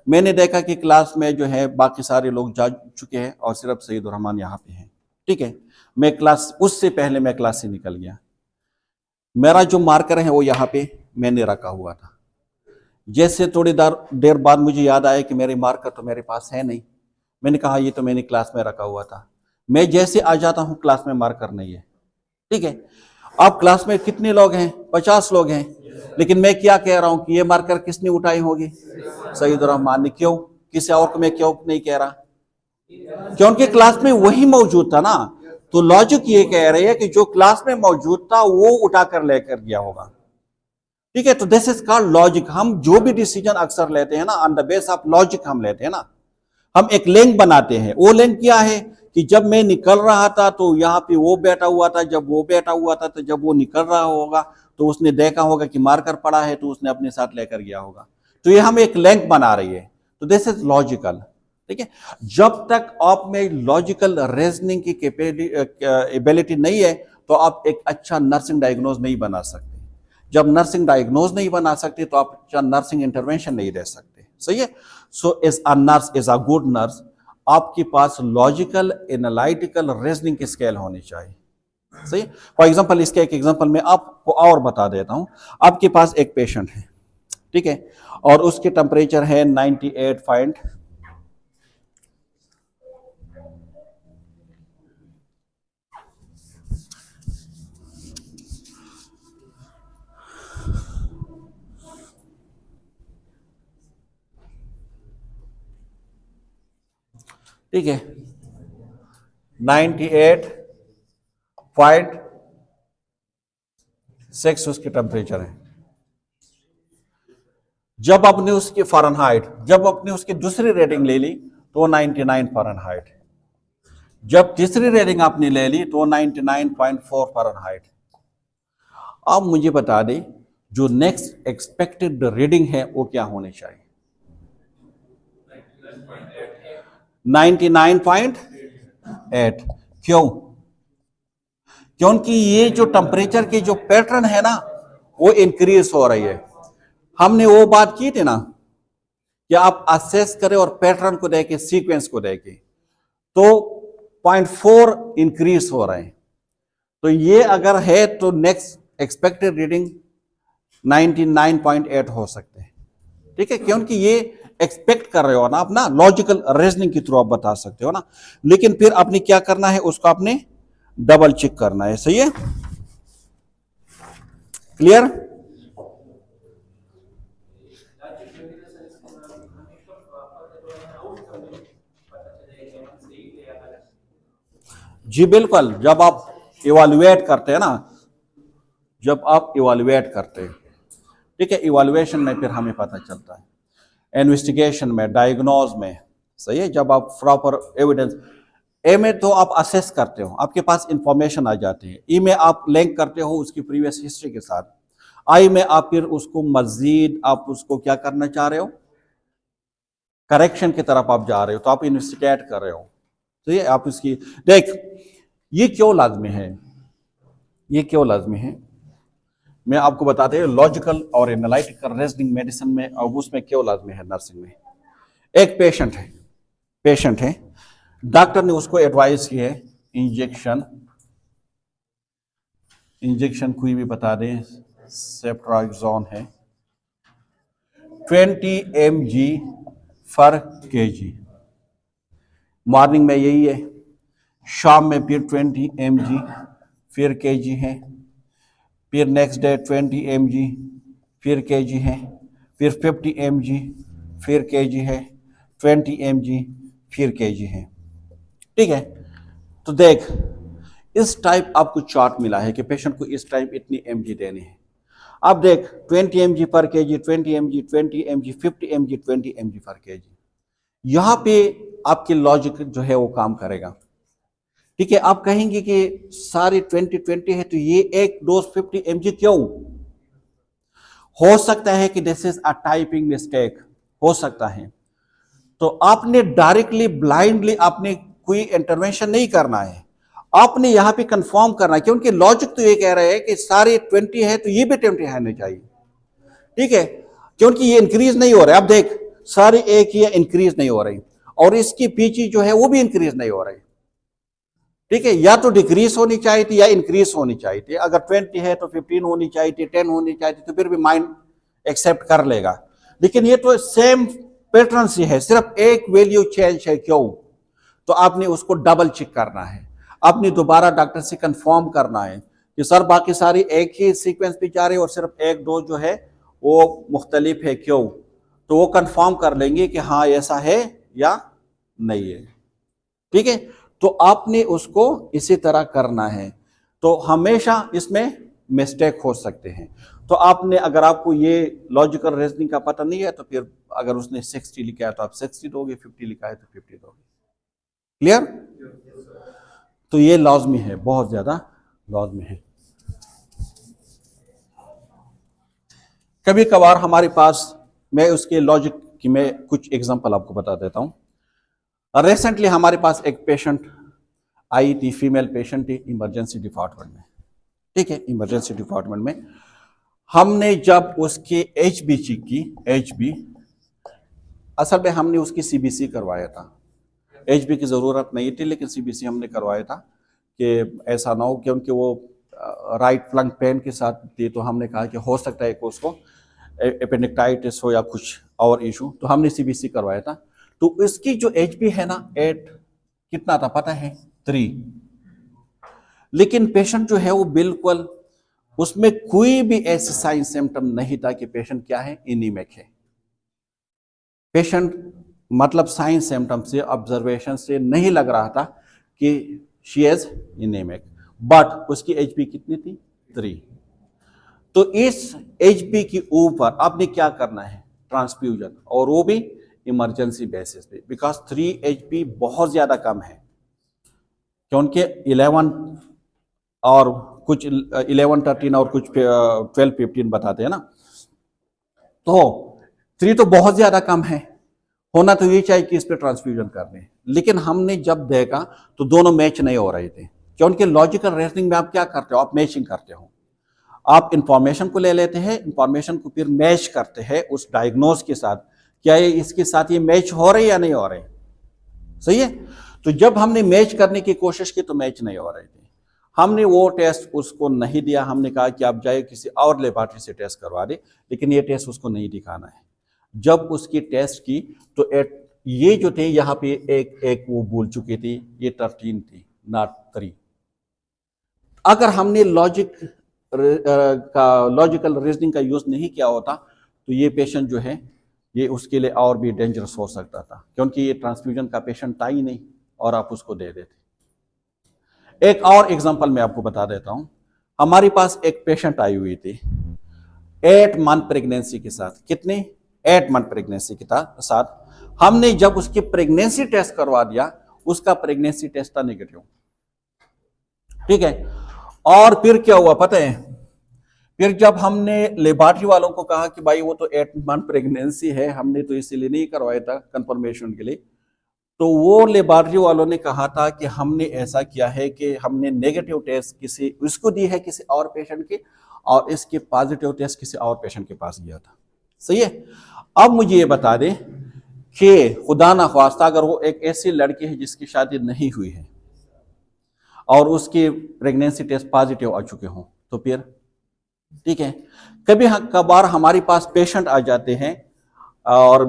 मैंने देखा कि क्लास में जो है बाकी सारे लोग जा चुके हैं और सिर्फ सईद रहमान यहाँ पे हैं, ठीक है। मैं क्लास, उससे पहले मैं क्लास से निकल गया। मेरा जो मार्कर है वो यहाँ पे मैंने रखा हुआ था। जैसे थोड़ी देर बाद मुझे याद आया कि मेरे मार्कर तो मेरे पास है नहीं। मैंने कहा ये तो मैंने क्लास में रखा हुआ था। मैं जैसे आ जाता हूँ क्लास में मार्कर नहीं है, ठीक है। अब क्लास में कितने लोग हैं? 50 लोग हैं, लेकिन मैं क्या कह रहा हूं कि ये मार्कर किसने उठाई होगी? सईद रहमान ने। क्यों? किसी और को मैं क्यों नहीं कह रहा? क्योंकि क्लास में वही मौजूद था ना। तो लॉजिक ये कह रही है कि जो क्लास में मौजूद था वो उठाकर लेकर गया होगा, ठीक है। तो दिस इज कॉल्ड लॉजिक। हम जो भी डिसीजन अक्सर लेते हैं ना, on the base of logic हम लेते हैं ना। हम एक लिंक बनाते हैं। वो लिंक क्या है कि जब मैं निकल रहा था तो यहाँ पे वो बैठा हुआ था, जब वो बैठा हुआ था तो जब वो निकल रहा होगा तो उसने देखा होगा कि मार्कर पड़ा है तो उसने अपने साथ लेकर गया होगा। तो ये हम एक लिंक बना रही है। तो दिस इज लॉजिकल, ठीक है। जब तक आप में लॉजिकल रीजनिंग की एबिलिटी नहीं है तो आप एक अच्छा नर्सिंग डायग्नोज नहीं बना सकते। जब नर्सिंग डायग्नोज नहीं बना सकते तो आप अच्छा नर्सिंग इंटरवेंशन नहीं दे सकते, सही है। So as a nurse, as a good nurse, आपके पास लॉजिकल एनालिटिकल रीजनिंग की स्केल होनी चाहिए, सही। फॉर एग्जांपल, इसका एक एग्जांपल मैं आपको और बता देता हूं। आपके पास एक पेशेंट है, ठीक है, और उसके टेम्परेचर है 98 ठीक है, 98.6 उसकी टेम्परेचर है। जब आपने उसकी फ़ारेनहाइट, जब आपने उसकी दूसरी रेटिंग ले ली तो 99 फ़ारेनहाइट। जब तीसरी रेटिंग आपने ले ली तो 99.4 फ़ारेनहाइट। अब मुझे बता दें, जो नेक्स्ट एक्सपेक्टेड रीडिंग है वो क्या होनी चाहिए? 99.8। क्यों? क्योंकि ये जो टेम्परेचर के जो पैटर्न है ना, वो इंक्रीज हो रही है। हमने वो बात की थी ना कि आप असेस करें और पैटर्न को देखें, सीक्वेंस को देखें, तो 0.4 इंक्रीज हो रहे हैं। तो ये अगर है तो नेक्स्ट एक्सपेक्टेड रीडिंग 99.8 हो सकते हैं। ठीक है, क्योंकि ये एक्सपेक्ट कर रहे हो ना, अपना लॉजिकल रीजनिंग के थ्रू आप बता सकते हो ना, लेकिन फिर आपने क्या करना है, उसको आपने डबल चेक करना है। सही है, क्लियर? जी बिल्कुल, जब आप इवैल्यूएट करते हैं ना, जब आप इवैल्यूएट करते हैं, ठीक है, इवैल्यूएशन में फिर हमें पता चलता है, इन्वेस्टिगेशन में, डायग्नोज में, सही है, जब आप प्रॉपर एविडेंस, ए में तो आप असेस करते हो, आपके पास इंफॉर्मेशन आ जाती है, ई में आप लिंक करते हो उसकी प्रीवियस हिस्ट्री के साथ, आई में आप फिर उसको मजीद आप उसको क्या करना चाह रहे हो, करेक्शन की तरफ आप जा रहे हो, तो आप इन्वेस्टिगेट कर रहे हो। तो ये आप इसकी देख, ये क्यों लाजमी है, ये क्यों लाजमी है, मैं आपको बताते हैं लॉजिकल और एनालिटिकल रीजनिंग मेडिसिन में, और उसमें क्यों लाजमी है नर्सिंग में। एक पेशेंट है, डॉक्टर ने उसको एडवाइस की है इंजेक्शन कोई भी बता दें, सेफ्ट्राक्सोन है 20 mg पर kg, मॉर्निंग में यही है, शाम में फिर 20 mg फिर kg है, फिर नेक्स्ट डे 20 mg फिर kg है, फिर 50 mg फिर kg है, 20 mg फिर kg है। ठीक है, तो देख इस टाइप आपको चार्ट मिला है कि पेशेंट को इस टाइप इतनी mg देनी है। अब देख 20 mg पर kg, 20 mg, 20 mg, 50 mg, 20 mg पर kg, यहां पे आपकी लॉजिक जो है वो काम करेगा। ठीक है, आप कहेंगे कि सारे 20 है तो ये एक डोज 50 mg क्यों? हो सकता है कि this is a typing mistake, हो सकता है। तो आपने डायरेक्टली ब्लाइंडली आपने कोई इंटरवेंशन नहीं करना है, आपने यहां पे कंफर्म करना है, क्योंकि लॉजिक तो ये कह रहे हैं कि सारे 20 है तो ये भी 20 होने चाहिए। ठीक है, क्योंकि ये इंक्रीज नहीं हो रहा है। अब देख सारे एक ही इंक्रीज नहीं हो रही, और इसकी पीछे जो है वो भी इंक्रीज नहीं हो रही। ठीक है, या तो डिक्रीज होनी चाहिए थी या इंक्रीज होनी चाहिए थी। अगर 20 है तो 15 होनी चाहिए थी, 10 होनी चाहिए थी, तो फिर भी माइंड एक्सेप्ट कर लेगा। लेकिन ये तो सेम पैटर्न से है, सिर्फ एक वैल्यू चेंज है, क्यों? तो आपने उसको डबल चेक करना है, आपने दोबारा डॉक्टर से कंफर्म करना है कि सर बाकी सारी एक ही सीक्वेंस पे जा रही है और सिर्फ एक डोज जो है वो मुख्तलिफ है, क्यों? तो वो कंफर्म कर लेंगे कि हाँ ऐसा है या नहीं है। ठीक है, तो आपने उसको इसी तरह करना है। तो हमेशा इसमें मिस्टेक हो सकते हैं। तो आपने, अगर आपको ये लॉजिकल रीजनिंग का पता नहीं है तो फिर अगर उसने 60 लिखा है तो आप 60 दोगे, 50 लिखा है तो 50 दोगे। क्लियर? तो ये लाजमी है, बहुत ज्यादा लाजमी है। कभी कभार हमारे पास, मैं उसके लॉजिक की मैं कुछ एग्जांपल आपको बता देता हूं। रिसेंटली हमारे पास एक पेशेंट आई थी, फीमेल पेशेंट थी, इमरजेंसी डिपार्टमेंट में। ठीक है, इमरजेंसी डिपार्टमेंट में हमने जब उसकी HB चेक की, HB असल में हमने उसकी CBC करवाया था। HB की जरूरत नहीं थी लेकिन CBC हमने करवाया था कि ऐसा ना हो, क्योंकि वो राइट फ्लंग पेन के साथ थी, तो हमने कहा कि हो सकता है कि उसको एपेंडिक्टाइटिस हो या कुछ और इशू, तो हमने CBC करवाया था। तो इसकी जो HB है ना 8 कितना था पता है? 3। लेकिन पेशेंट जो है वो बिल्कुल, उसमें कोई भी ऐसे साइन सिम्टम नहीं था कि पेशेंट क्या है, एनीमिक है। पेशेंट मतलब साइन सिम्टम से, ऑब्जर्वेशन से नहीं लग रहा था कि शी इज एनीमिक, बट उसकी HB कितनी थी? 3। तो इस HB के ऊपर आपने क्या करना है? ट्रांसफ्यूजन, और वो भी इमरजेंसी बेसिस पे, बिकॉज 3 HB बहुत ज्यादा कम है, क्योंकि 11 और कुछ 11, 13 और कुछ 12, 15 बताते हैं ना, तो 3 तो बहुत ज्यादा कम है। होना तो ये चाहिए कि इस पे ट्रांसफ्यूजन करने, लेकिन हमने जब देखा तो दोनों मैच नहीं हो रहे थे, क्योंकि लॉजिकल रीजनिंग में आप क्या करते हो? आप मैचिंग करते हो। आप इंफॉर्मेशन को ले लेते हैं, इंफॉर्मेशन को फिर मैच करते हैं उस डायग्नोज के साथ, क्या ये इसके साथ ये मैच हो रहे या नहीं हो रहे, सही है। तो जब हमने मैच करने की कोशिश की तो मैच नहीं हो रहे थे, हमने वो टेस्ट उसको नहीं दिया, हमने कहा कि आप जाए किसी और लेबोरेटरी से टेस्ट करवा दे, लेकिन ये टेस्ट उसको नहीं दिखाना है। जब उसकी टेस्ट की तो ये जो थे यहाँ पे एक वो बोल चुकी थी, ये 13 थी, नॉट 3। अगर हमने लॉजिकल रीजनिंग का यूज नहीं किया होता तो ये पेशेंट जो है ये उसके लिए और भी डेंजरस हो सकता था, क्योंकि ये ट्रांसफ्यूजन का पेशेंट था ही नहीं और आप उसको दे देते। एक और एग्जांपल मैं आपको बता देता हूं। हमारे पास एक पेशेंट आई हुई थी 8 मंथ प्रेगनेंसी के साथ। कितने? 8 मंथ प्रेगनेंसी के साथ। हमने जब उसकी प्रेगनेंसी टेस्ट करवा दिया, उसका प्रेगनेंसी टेस्ट था नेगेटिव, ठीक है। और फिर क्या हुआ पता है? फिर जब हमने लेबोरेटरी वालों को कहा कि भाई वो तो 8 मंथ प्रेगनेंसी है, हमने तो इसीलिए नहीं करवाया था कंफर्मेशन के लिए, तो वो लेबोरेटरी वालों ने कहा था कि हमने ऐसा किया है कि हमने नेगेटिव टेस्ट किसी उसको दी है किसी और पेशेंट के, और इसके पॉजिटिव टेस्ट किसी और पेशेंट के पास गया था, सही है। अब मुझे ये बता दें कि खुदा ना ख्वास्ता अगर वो एक ऐसी लड़की है जिसकी शादी नहीं हुई है और उसकी प्रेगनेंसी टेस्ट पॉजिटिव आ चुके हों, तो फिर ठीक है। कभी कभार हमारे पास पेशेंट आ जाते हैं और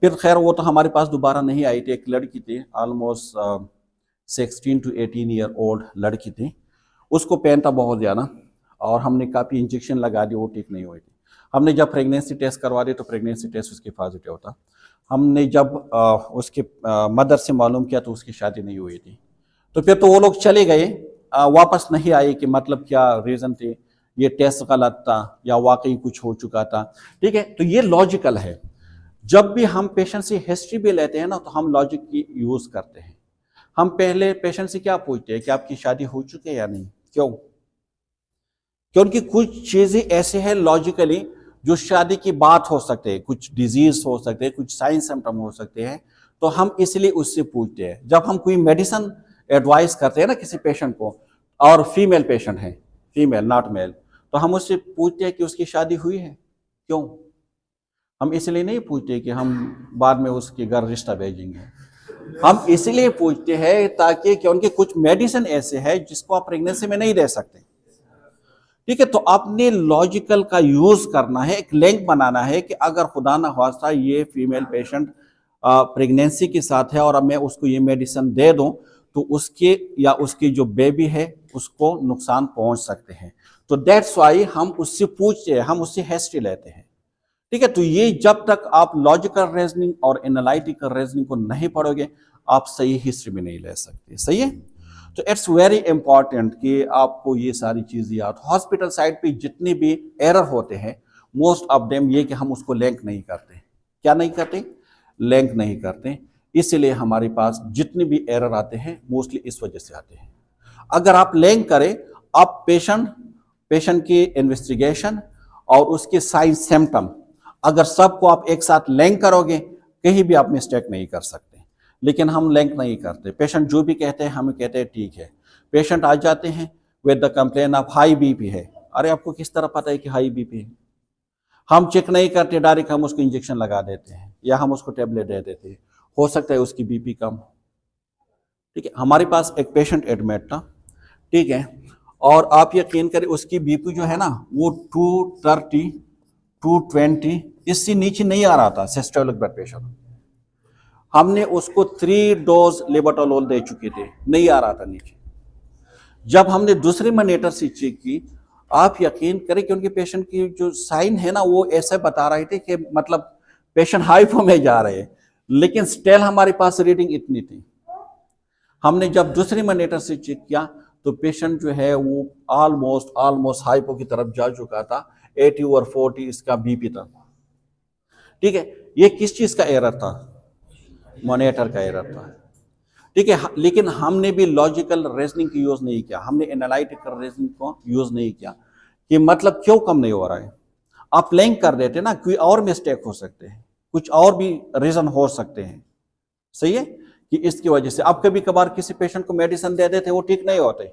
फिर खैर वो तो हमारे पास दोबारा नहीं आई थी। एक लड़की थी ऑलमोस्ट 16 to 18 ईयर ओल्ड लड़की थी, उसको पेन था बहुत ज़्यादा और हमने काफ़ी इंजेक्शन लगा दी, वो ठीक नहीं हुई थी। हमने जब प्रेगनेंसी टेस्ट करवा दी तो प्रेगनेंसी टेस्ट उसकी पॉजिटिव था। हमने जब उसके मदर से मालूम किया तो उसकी शादी नहीं हुई थी। तो फिर तो वो लोग चले गए, वापस नहीं आए कि मतलब क्या रीज़न थे, ये टेस्ट गलत था या वाकई कुछ हो चुका था, ठीक है। तो ये लॉजिकल है। जब भी हम पेशेंट से हिस्ट्री भी लेते हैं ना तो हम लॉजिक की यूज़ करते हैं। हम पहले पेशेंट से क्या पूछते हैं कि आपकी शादी हो चुकी है या नहीं। क्यों? क्योंकि कुछ चीज़ें ऐसे हैं लॉजिकली जो शादी की बात हो सकते हैं, कुछ डिजीज हो सकते हैं, कुछ साइन सिम्टम हो सकते हैं, तो हम इसलिए उससे पूछते हैं। जब हम कोई मेडिसिन एडवाइस करते हैं ना किसी पेशेंट को, और फीमेल पेशेंट है, फीमेल नॉट मेल, तो हम उससे पूछते हैं कि उसकी शादी हुई है। क्यों? हम इसलिए नहीं पूछते कि हम बाद में उसके घर रिश्ता भेजेंगे, हम इसलिए पूछते हैं ताकि क्योंकि कुछ मेडिसिन ऐसे है जिसको आप प्रेगनेंसी में नहीं दे सकते, ठीक है। तो आपने लॉजिकल का यूज करना है, एक लिंक बनाना है कि अगर खुदा ना खास्ता ये फीमेल पेशेंट प्रेगनेंसी के साथ है और अब मैं उसको ये मेडिसिन दे दूं तो उसके या उसकी जो बेबी है उसको नुकसान पहुंच सकते हैं। तो दैट्स वाई हम उससे पूछते हैं, हम उससे हिस्ट्री लेते हैं, ठीक है। तो ये जब तक आप लॉजिकल रीजनिंग और एनालिटिकल रीजनिंग को नहीं पढ़ोगे आप सही हिस्ट्री में नहीं ले सकते, सही है। तो इट्स वेरी इंपॉर्टेंट कि आपको ये सारी चीजें याद। हॉस्पिटल साइड पे जितने भी एरर होते हैं मोस्ट ऑफ देम ये कि हम उसको लिंक नहीं करते। क्या नहीं करते? लिंक नहीं करते। इसलिए हमारे पास जितने भी एरर आते हैं मोस्टली इस वजह से आते हैं। अगर आप लिंक करें, आप पेशेंट की इन्वेस्टिगेशन और उसके साइन सिम्टम अगर सबको आप एक साथ लिंक करोगे कहीं भी आप मिस्टेक नहीं कर सकते। लेकिन हम लिंक नहीं करते। पेशेंट जो भी कहते हैं हम कहते हैं ठीक है। पेशेंट आ जाते हैं with the complain of high BP है। अरे आपको किस तरह पता है कि हाई बीपी है? हम चेक नहीं करते, डायरेक्ट हम उसको इंजेक्शन लगा देते हैं या हम उसको टेबलेट दे देते हैं। हो सकता है उसकी बीपी कम, ठीक है। हमारे पास एक पेशेंट एडमिट था, ठीक है, और आप यकीन करें उसकी बीपी जो है ना वो 230 220 इससे नीचे नहीं आ रहा था सिस्टोलिक ब्लड प्रेशर। हमने उसको 3 डोज लेबोटालोल दे चुके थे, नहीं आ रहा था नीचे। जब हमने दूसरे मॉनिटर से चेक की, आप यकीन करें कि उनके पेशेंट की जो साइन है ना वो ऐसे बता रहे थे कि मतलब पेशेंट हाइपो में जा रहे हैं, लेकिन स्टिल हमारे पास रीडिंग इतनी थी। हमने जब दूसरे मॉनिटर से चेक किया तो पेशेंट जो है वो ऑलमोस्ट हाइपो की तरफ जा चुका था। 80 और 40 इसका बीपी था, ठीक है। ये किस चीज का एरर था? मॉनिटर का एरर था, ठीक है। लेकिन हमने भी लॉजिकल रीजनिंग की यूज नहीं किया, हमने एनालिटिकल रीजनिंग को यूज नहीं किया कि मतलब क्यों कम नहीं हो रहा है। आप लिंक कर देते ना, कोई और मिस्टेक हो सकते हैं, कुछ और भी रीजन हो सकते हैं, सही है, कि इसकी वजह से। आप कभी कभार किसी पेशेंट को मेडिसिन दे देते वो ठीक नहीं होते,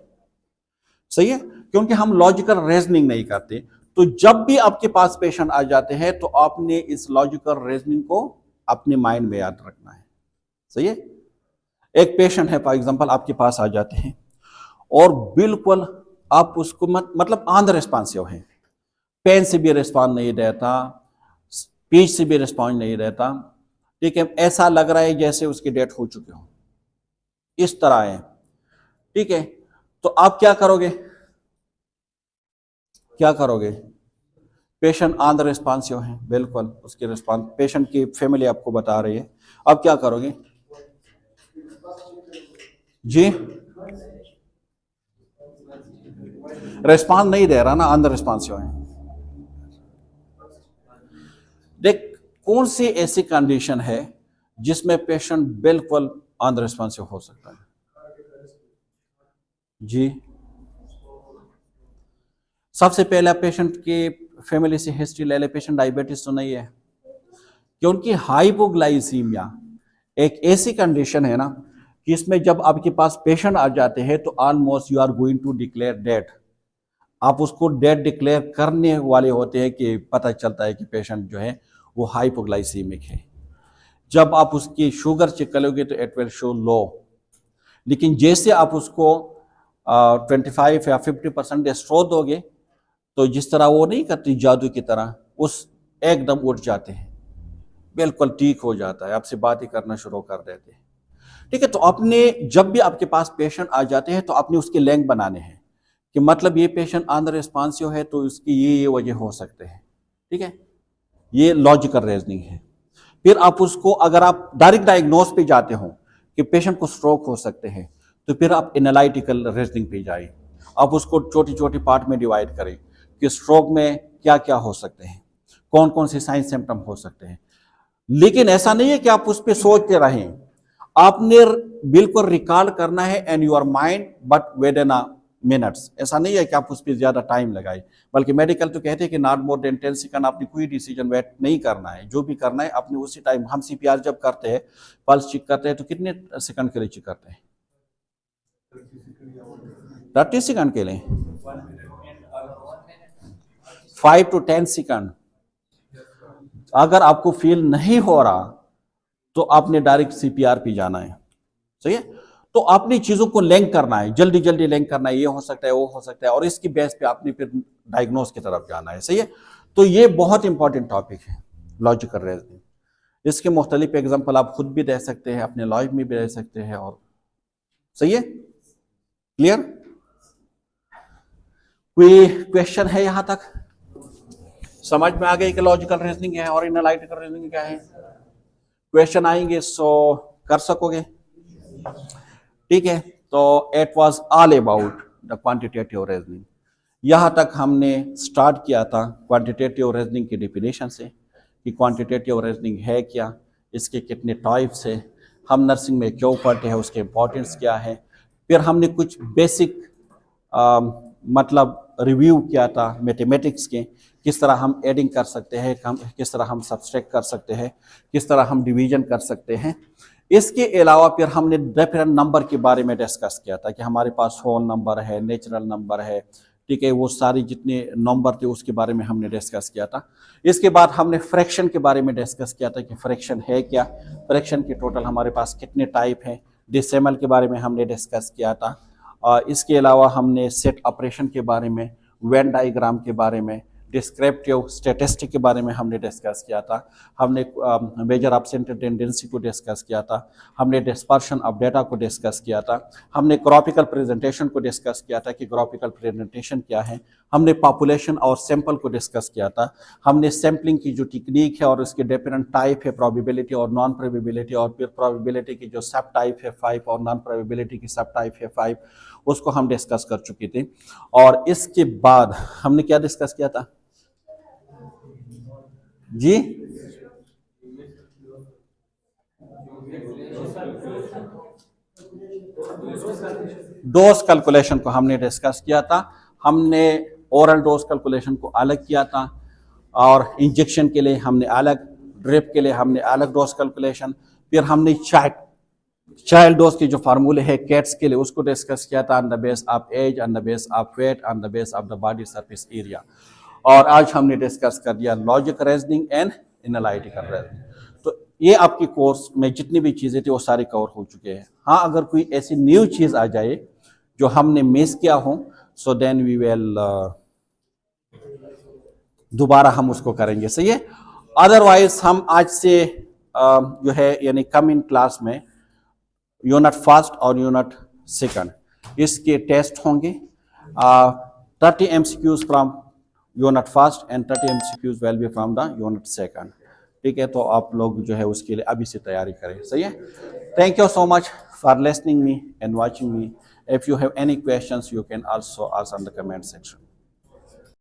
सही है, क्योंकि हम लॉजिकल रीजनिंग नहीं करते। तो जब भी आपके पास पेशेंट आ जाते हैं तो आपने इस लॉजिकल रीजनिंग को अपने माइंड में याद रखना है। सही है, एक पेशेंट है फॉर एग्जांपल आपके पास आ जाते हैं और बिल्कुल आप उसको मतलब आंध रिस्पॉन्सिव है, पेन से भी रिस्पॉन्ड नहीं रहता, स्पीच से भी रिस्पॉन्ड नहीं रहता, ठीक है, ऐसा लग रहा है जैसे उसकी डेथ हो चुकी हो, इस तरह है, ठीक है। तो आप क्या करोगे, क्या करोगे? पेशेंट आंध रिस्पॉन्सिव है, बिल्कुल उसकी रिस्पॉन्स पेशेंट की फैमिली आपको बता रही है, अब क्या करोगे जी? रिस्पॉन्स नहीं दे रहा ना, आंध रिस्पॉन्सिव है। देख कौन सी ऐसी कंडीशन है जिसमें पेशेंट बिल्कुल अनरिस्पॉन्सिव हो सकता है? जी, सबसे पहले पेशेंट की फैमिली से हिस्ट्री ले ले, पेशेंट डायबिटीज तो नहीं है, क्योंकि हाइपोग्लाइसीमिया एक ऐसी कंडीशन है ना कि इसमें जब आपके पास पेशेंट आ जाते हैं तो almost you are going to declare death, आप उसको डेथ डिक्लेयर करने वाले होते हैं कि पता चलता है कि पेशेंट जो है वो हाइपोग्लाइसीमिक है। जब आप उसकी शुगर चेक करोगे तो इट विल शो लो, लेकिन जैसे आप उसको 25 या 50% डेस्ट्रो दोगे तो जिस तरह वो नहीं करती जादू की तरह, उस एकदम उठ जाते हैं, बिल्कुल ठीक हो जाता है, आपसे बात ही करना शुरू कर देते हैं, ठीक है। तो अपने जब भी आपके पास पेशेंट आ जाते हैं तो आपने उसके लिंक बनाने हैं कि मतलब ये पेशेंट अनरिस्पॉन्सिव रिस्पॉन्सिव है तो इसकी ये वजह हो सकते हैं, ठीक है, ये लॉजिकल रीजनिंग है। फिर आप उसको अगर आप डायरेक्ट डायग्नोस पे जाते हो कि पेशेंट को स्ट्रोक हो सकते हैं तो फिर आप एनालिटिकल रीजनिंग पे जाइए, आप उसको छोटी छोटी पार्ट में डिवाइड करें कि स्ट्रोक में क्या क्या हो सकते हैं, कौन कौन से साइन सिम्टम हो सकते हैं। लेकिन ऐसा नहीं है कि आप उस पर सोचते रहें, आपने बिल्कुल रिकॉर्ड करना है and your mind but with in minutes, ऐसा नहीं है कि आप उस पर ज्यादा टाइम लगाए, बल्कि मेडिकल तो कहते हैं कि नॉट मोर देन 10 सेकंड, आपने कोई डिसीजन वेट नहीं करना है, जो भी करना है अपने उसी टाइम। हम सीपीआर जब करते हैं, पल्स चेक करते हैं तो कितने सेकंड के लिए चेक करते हैं? 30 सेकंड के लिए, 5 to 10 सेकंड। अगर आपको फील नहीं हो रहा तो आपने डायरेक्ट सीपीआर पे जाना है, सही है। तो आपने चीजों को लिंक करना है, जल्दी जल्दी लिंक करना है, ये हो सकता है वो हो सकता है, और इसकी बेस पे आपने फिर डायग्नोस की तरफ जाना है, सही है। तो ये बहुत इंपॉर्टेंट टॉपिक है लॉजिकल रीजनिंग। इसके मुख्तलिफ एग्जाम्पल आप खुद भी दे सकते हैं, अपने लाइफ में भी दे सकते हैं, और सही है, क्लियर? कोई क्वेश्चन है यहां तक? समझ में आ गई कि लॉजिकल रीजनिंग है और एनालिटिकल रीजनिंग क्या है? क्वेश्चन आएंगे सो कर सकोगे, ठीक है। तो it was all about the quantitative reasoning. यहाँ तक हमने स्टार्ट किया था क्वांटिटेटिव रीजनिंग की डेफिनेशन से कि क्वांटिटेटिव रीजनिंग है क्या, इसके कितने टाइप्स है, हम नर्सिंग में क्यों पढ़ते हैं, उसके इम्पोर्टेंस क्या है। फिर हमने कुछ बेसिक मतलब रिव्यू किया था मैथमेटिक्स के, किस तरह हम एडिंग कर सकते हैं, किस तरह हम सब्सट्रैक्ट कर सकते हैं, किस तरह हम डिवीजन कर सकते हैं। इसके अलावा फिर हमने डिफरेंट नंबर के बारे में डिस्कस किया था कि हमारे पास होल नंबर है, नेचुरल नंबर है, ठीक है, वो सारी जितने नंबर थे उसके बारे में हमने डिस्कस किया था। इसके बाद हमने फ्रैक्शन के बारे में डिस्कस किया था कि फ्रैक्शन है क्या, फ्रैक्शन के टोटल हमारे पास कितने टाइप हैं, डेसिमल के बारे में हमने डिस्कस किया था। इसके अलावा हमने सेट ऑपरेशन के बारे में, वेन डायग्राम के बारे में, डिस्क्रिप्टिव स्टैटिस्टिक के बारे में हमने डिस्कस किया था। हमने मेजर एब्सेंट टेंडेंसी को डिस्कस किया था, हमने डिस्पर्शन ऑफ डेटा को डिस्कस किया था, हमने ग्राफिकल प्रेजेंटेशन को डिस्कस किया था कि ग्राफिकल प्रेजेंटेशन क्या है, हमने पॉपुलेशन और सैंपल को डिस्कस किया था, हमने सैम्पलिंग की जो टेक्निक है और उसके डिफरेंट टाइप है, प्रोबेबिलिटी और नॉन प्रोबेबिलिटी, और फिर प्रोबेबिलिटी की जो सब टाइप है 5 और नॉन प्रोबेबिलिटी की सब टाइप है 5, उसको हम डिस्कस कर चुके थे। और इसके बाद हमने क्या डिस्कस किया था जी? डोज कैलकुलेशन को हमने डिस्कस किया था। हमने ओरल डोज कैलकुलेशन को अलग किया था, और इंजेक्शन के लिए हमने अलग, ड्रिप के लिए हमने अलग डोज कैलकुलेशन। फिर हमने चार्ट चाइल्ड डोज के जो फार्मूले है कैट्स के लिए उसको डिस्कस किया था, on the base of age, on the base of weight, on the base of the body surface area. और आज हमने डिस्कस कर दिया logic reasoning and analytical reasoning. तो ये आपकी कोर्स में जितनी भी चीज़ें थी वो सारी कवर हो चुके हैं। हाँ, अगर कोई ऐसी न्यू चीज़ आ जाए जो हमने मिस किया हो, सो देन वी विल दोबारा हम उसको करेंगे, सही है। अदरवाइज हम आज से जो है यानी कमिंग क्लास में यूनिट फर्स्ट और यूनिट सेकंड इसके टेस्ट होंगे। 30 MCQs from unit first and 30 MCQs will be from the unit second. ठीक है, तो आप लोग जो है उसके लिए अभी से तैयारी करें, सही है। Thank you so much for listening me and watching me. If you have any questions you can also ask in the comment section.